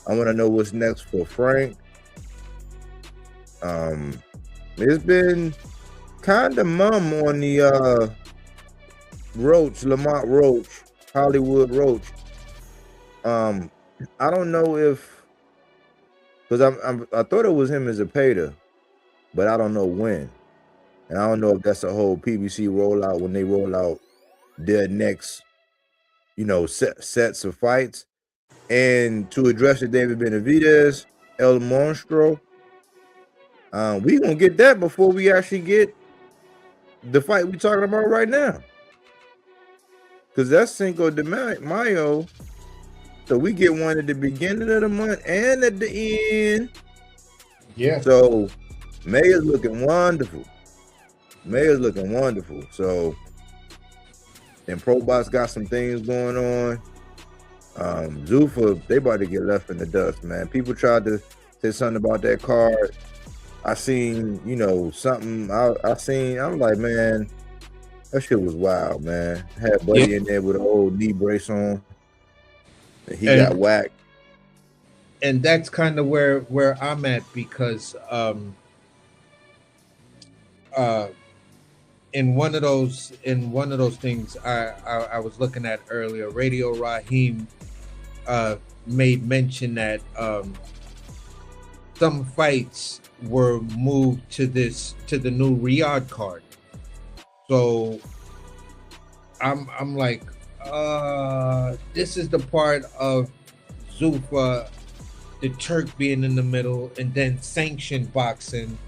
I want to know what's next for Frank. It's been kind of mum on the Lamont Roach, Hollywood Roach. I don't know if, because I thought it was him as a pater, but I don't know when, and I don't know if that's a whole PBC rollout when they roll out their next, sets of fights. And to address the David Benavidez, El Monstro, we gonna get that before we actually get the fight we talking about right now, because that's Cinco de Mayo. So we get one at the beginning of the month and at the end. Yeah. So May is looking wonderful. So, and ProBox got some things going on. Zuffa, they about to get left in the dust, man. People tried to say something about that card. I seen, something. I'm like, man, that shit was wild, man. Had Buddy in there with an old knee brace on. And he got whacked. And that's kind of where I'm at, because in one of those things I was looking at earlier, Radio Raheem made mention that some fights were moved to the new Riyadh card. So I'm like, this is the part of Zuffa, the Turk being in the middle, and then sanctioned boxing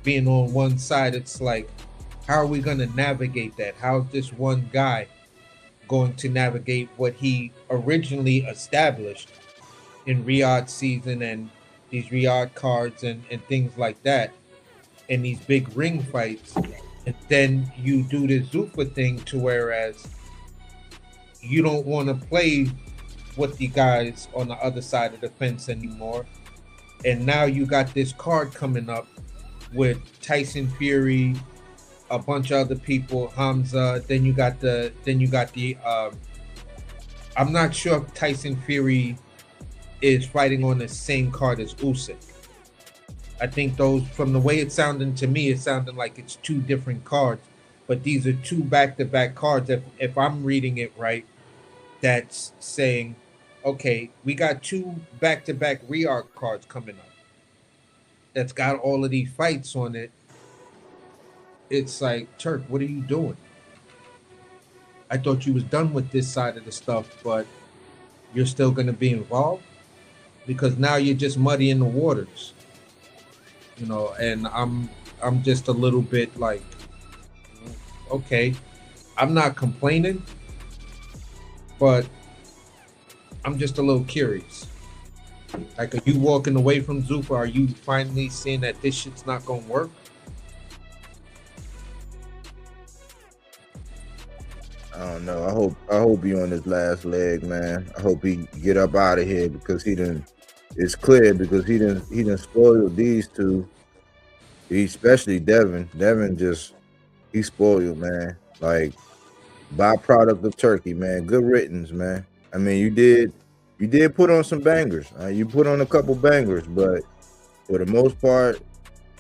being on one side. It's like, how are we going to navigate that? How's this one guy going to navigate what he originally established in Riyadh season and these Riyadh cards and things like that, and these big ring fights? And then you do the Zuffa thing to whereas you don't want to play with the guys on the other side of the fence anymore. And now you got this card coming up with Tyson Fury, a bunch of other people, Hamza. Then you got the I'm not sure if Tyson Fury is fighting on the same card as Usyk. I think those, from the way it sounded to me, it sounded like it's two different cards, but these are two back-to-back cards. If I'm reading it right, that's saying, okay, we got two back-to-back Riyadh cards coming up that's got all of these fights on it. It's like, Turk, what are you doing? I thought you was done with this side of the stuff, but you're still going to be involved? Because now you're just muddying the waters. And I'm just a little bit like, okay, I'm not complaining, but I'm just a little curious. Like, are you walking away from Zuffa? Are you finally seeing that this shit's not gonna work? I don't know. I hope he on his last leg, man. I hope he get up out of here, because it's clear, because he done spoiled these two. Especially Devin. Devin he spoiled, man. Like, byproduct of Turkey, man. Good riddance, man. I mean, you did put on some bangers. You put on a couple bangers, but for the most part,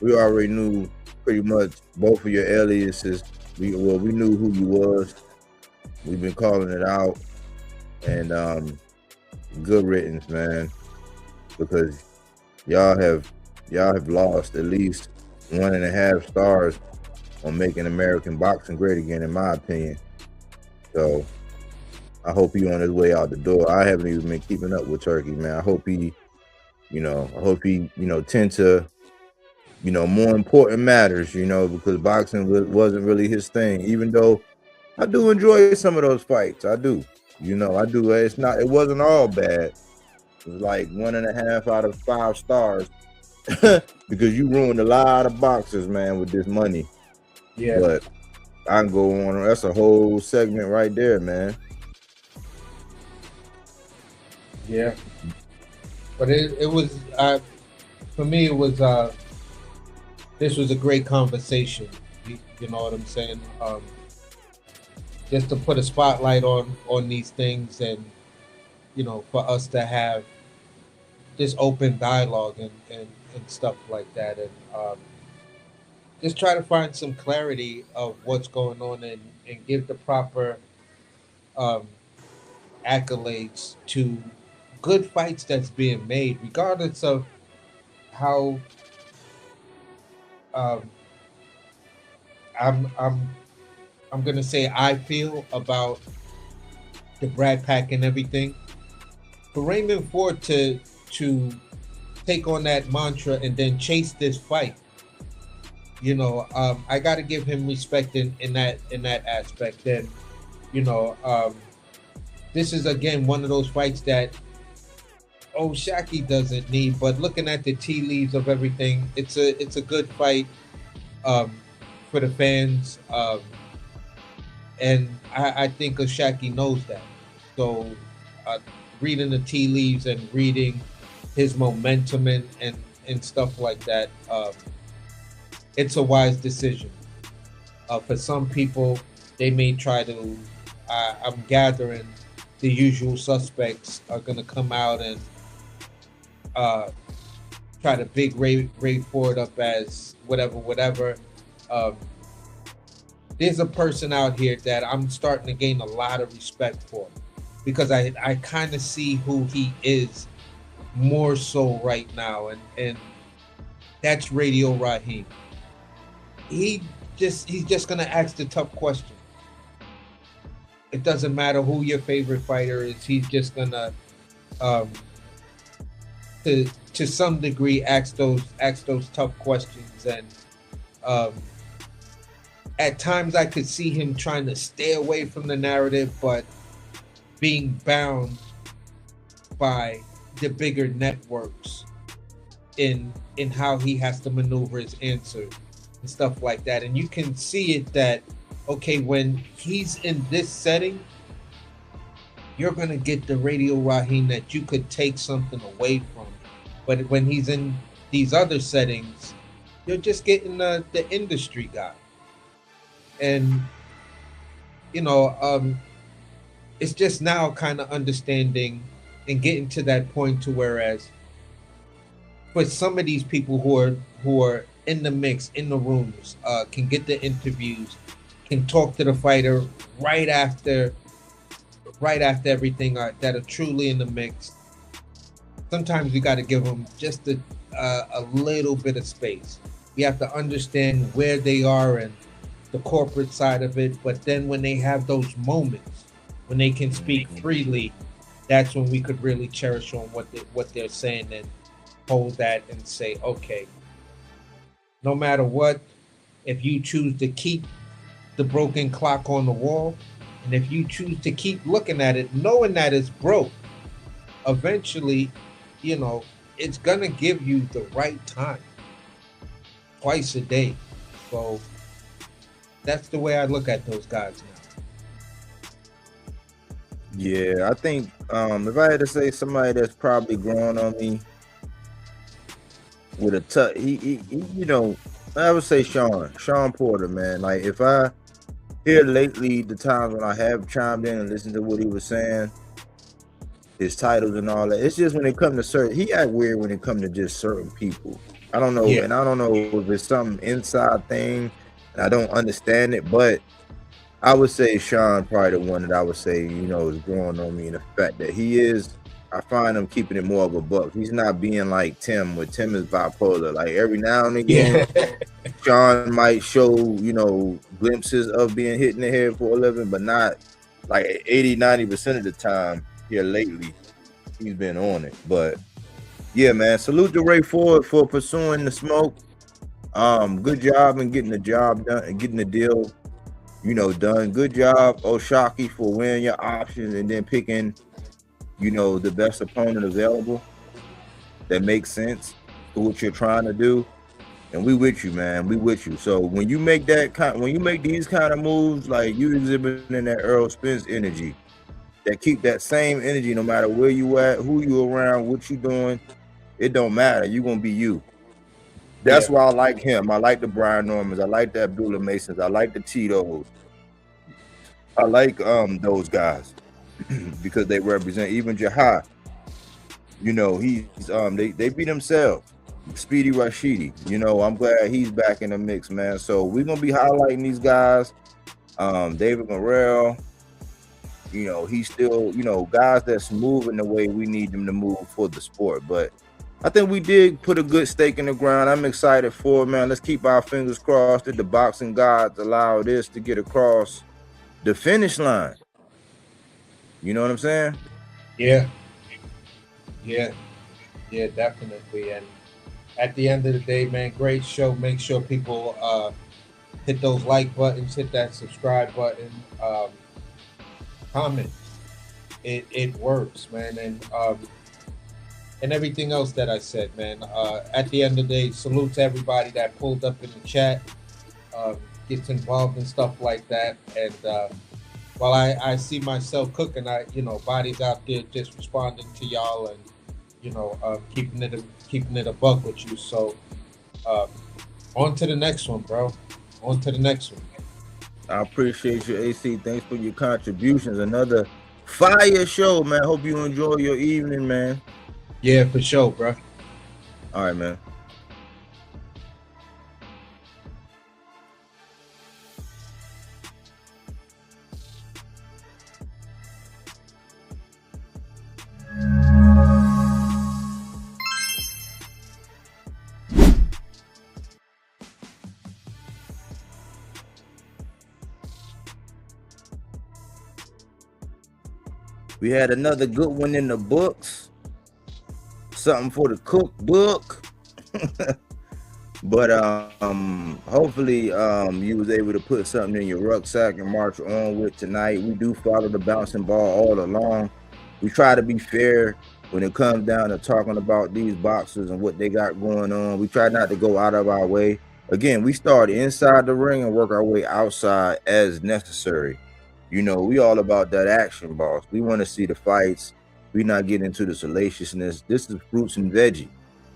we already knew pretty much both of your aliases. We knew who you was. We've been calling it out, and good riddance, man. Because y'all have lost at least 1.5 stars on making American boxing great again, in my opinion. So I hope he on his way out the door. I haven't even been keeping up with Turkey, man. I hope he tend to, more important matters, because boxing wasn't really his thing, even though I do enjoy some of those fights. I do. I do. It wasn't all bad. It was like 1.5 out of 5 stars because you ruined a lot of boxers, man, with this money. Yeah. But I can go on. That's a whole segment right there, man. Yeah. But it was, for me, it was, this was a great conversation. You know what I'm saying? Just to put a spotlight on these things, and for us to have this open dialogue and and stuff like that, and just try to find some clarity of what's going on, and give the proper um, accolades to good fights that's being made, regardless of how um, I'm I'm I'm gonna say I feel about the Brad Pack and everything. For Raymond Ford to take on that mantra and then chase this fight, I got to give him respect in that aspect. And you know, this is again one of those fights that Shaki doesn't need. But looking at the tea leaves of everything, it's a good fight um, for the fans, and I think Shaki knows that. So, uh, reading the tea leaves and reading his momentum and stuff like that, it's a wise decision. For some people, they may try to. I'm gathering the usual suspects are going to come out and uh, try to big Ray Ford up as whatever. Um, there's a person out here that I'm starting to gain a lot of respect for, because I kind of see who he is more so right now, and that's Radio Raheem. He's just gonna ask the tough question. It doesn't matter who your favorite fighter is. He's just gonna um, to some degree ask those tough questions, and um, at times I could see him trying to stay away from the narrative, but being bound by the bigger networks in how he has to maneuver his answer and stuff like that. And you can see it that, okay, when he's in this setting, you're going to get the Radio Raheem that you could take something away from. But when he's in these other settings, you're just getting the industry guy. And, it's just now kind of understanding and getting to that point to whereas for some of these people who are in the mix, in the rooms, can get the interviews, can talk to the fighter right after everything, that are truly in the mix. Sometimes we got to give them just a little bit of space. We have to understand where they are and the corporate side of it. But then when they have those moments, when they can speak freely, that's when we could really cherish on what they're saying and hold that and say, okay, no matter what, if you choose to keep the broken clock on the wall, and if you choose to keep looking at it, knowing that it's broke, eventually, it's gonna give you the right time twice a day. So that's the way I look at those guys now. Yeah, I think if I had to say somebody that's probably grown on me with a touch, he I would say Sean Porter, man. Like, if I hear lately the times when I have chimed in and listened to what he was saying, his titles and all that, it's just when it comes to certain, he act weird when it comes to just certain people. I don't know, and I don't know if it's some inside thing and I don't understand it, but I would say Sean probably the one that I would say, is growing on me in the fact that I find him keeping it more of a buck. He's not being like Tim, where Tim is bipolar. Like, every now and again, Sean might show, glimpses of being hit in the head for a living, but not like 80-90% of the time here lately. He's been on it. But yeah, man, salute to Ray Ford for pursuing the smoke. Good job in getting the job done and getting the deal, done. Good job, Shaki, for weighing your options and then picking, the best opponent available that makes sense for what you're trying to do. And we with you, man. We with you. So when you make these kind of moves, like, you exhibiting that Earl Spence energy, that keep that same energy no matter where you at, who you around, what you doing, it don't matter. You're gonna be you. That's why I like him. I like the Brian Normans. I like the Abdullah Masons. I like the Tito's. I like those guys because they represent, even Jahad. He's they be themselves. Speedy Rashidi. You know, I'm glad he's back in the mix, man. So we're gonna be highlighting these guys. David Morrell, you know, he's still, you know, guys that's moving the way we need them to move for the sport. But I think we did put a good stake in the ground. I'm excited for it, man. Let's keep our fingers crossed that the boxing gods allow this to get across the finish line. You know what I'm saying? Yeah, yeah, yeah, definitely. And at the end of the day, man, great show. Make sure people hit those like buttons, hit that subscribe button, comment. It works, man, and everything else that I said, man. At the end of the day, salute to everybody that pulled up in the chat, gets involved in stuff like that. And while I see myself cooking, bodies out there just responding to y'all and keeping it a buck with you. So on to the next one, bro. On to the next one. I appreciate you, AC. Thanks for your contributions. Another fire show, man. Hope you enjoy your evening, man. Yeah, for sure, bro. All right, man. We had another good one in the books. Something for the cookbook. But hopefully you was able to put something in your rucksack and march on with tonight. We do follow the bouncing ball all along. We try to be fair when it comes down to talking about these boxers and what they got going on. We try not to go out of our way. Again, we start inside the ring and work our way outside as necessary. You know, we all about that action, boss. We want to see the fights. We not get into the salaciousness. This is fruits and veggie,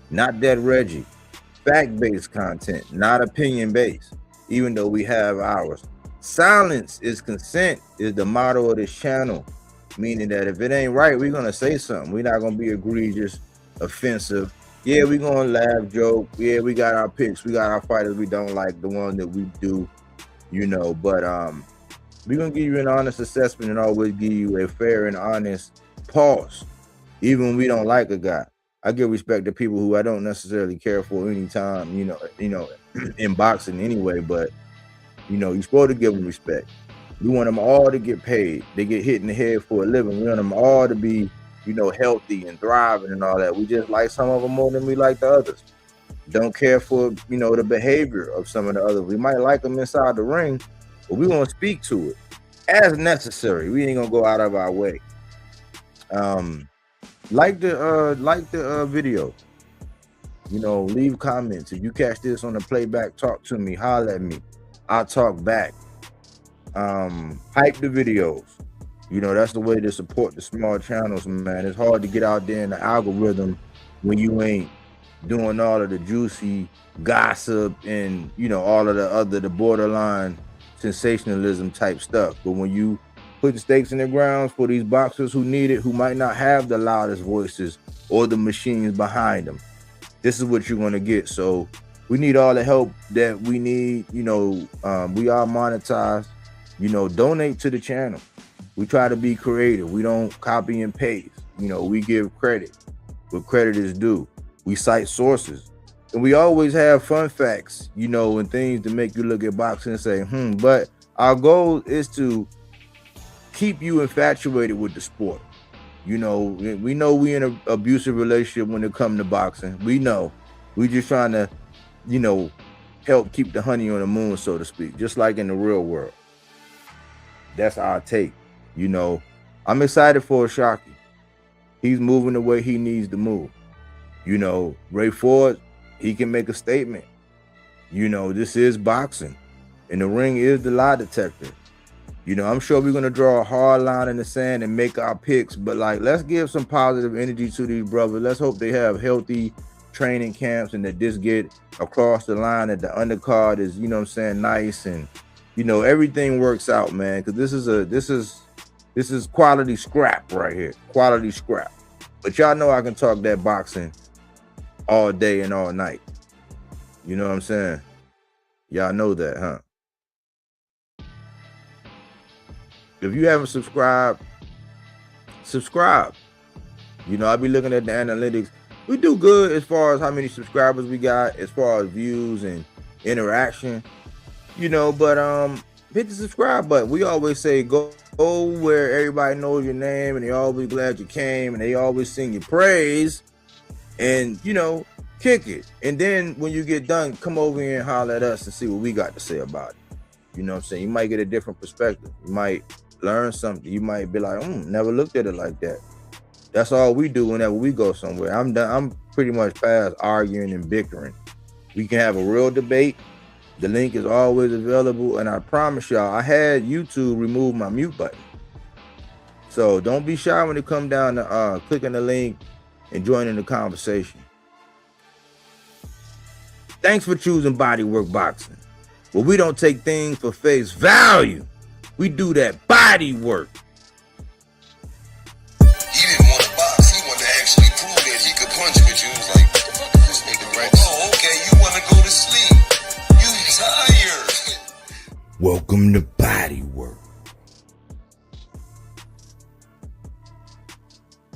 not that Reggie. Fact-based content, not opinion-based, even though we have ours. Silence is consent is the motto of this channel, meaning that if it ain't right, we're going to say something. We're not going to be egregious, offensive. Yeah, we're going to laugh, joke. Yeah, we got our picks. We got our fighters we don't like, the one that we do, you know. But we're going to give you an honest assessment and always give you a fair and honest pause, even when we don't like a guy. I give respect to people who I don't necessarily care for anytime, you know, in boxing anyway, but, you know, you're supposed to give them respect. We want them all to get paid. They get hit in the head for a living. We want them all to be, you know, healthy and thriving and all that. We just like some of them more than we like the others. Don't care for, you know, the behavior of some of the others. We might like them inside the ring, but we want to speak to it as necessary. We ain't going to go out of our way. Like the video, you know, leave comments. If you catch this on the playback, talk to me, holler at me, I'll talk back. Hype the videos. You know, that's the way to support the small channels, man. It's hard to get out there in the algorithm when you ain't doing all of the juicy gossip and, you know, all of the borderline sensationalism type stuff. But when you putting stakes in the ground for these boxers who need it, who might not have the loudest voices or the machines behind them, this is what you're going to get. So we need all the help that we need. You know, we are monetized. You know, donate to the channel. We try to be creative. We don't copy and paste. You know, we give credit where credit is due. We cite sources. And we always have fun facts, you know, and things to make you look at boxing and say, But our goal is to keep you infatuated with the sport. You know, we know we in an abusive relationship when it comes to boxing. We know. We just trying to, you know, help keep the honey on the moon, so to speak, just like in the real world. That's our take. You know, I'm excited for Shaki. He's moving the way he needs to move. You know, Ray Ford, he can make a statement. You know, this is boxing, and the ring is the lie detector. You know, I'm sure we're going to draw a hard line in the sand and make our picks, but like, let's give some positive energy to these brothers. Let's hope they have healthy training camps and that this get across the line, that the undercard is, you know what I'm saying, nice, and, you know, everything works out, man, because this is quality scrap right here, quality scrap. But y'all know I can talk that boxing all day and all night. You know what I'm saying? Y'all know that, huh? If you haven't subscribed, subscribe. You know, I'll be looking at the analytics. We do good as far as how many subscribers we got, as far as views and interaction. You know, but hit the subscribe button. We always say go where everybody knows your name and they always glad you came and they always sing your praise. And, you know, kick it. And then when you get done, come over here and holler at us and see what we got to say about it. You know what I'm saying? You might get a different perspective. You might learn something. You might be like, never looked at it like that. That's all we do whenever we go somewhere. I'm done. I'm pretty much past arguing and bickering. We can have a real debate. The link is always available. And I promise y'all, I had YouTube remove my mute button. So don't be shy when it come down to clicking the link and joining the conversation. Thanks for choosing Bodywork Boxing. Well, we don't take things for face value. We do that body work. He didn't want to box. He wanted to actually prove that he could punch with you. He was like, what the fuck is this nigga, right? Oh, okay, you want to go to sleep. You tired. Welcome to Bodywork.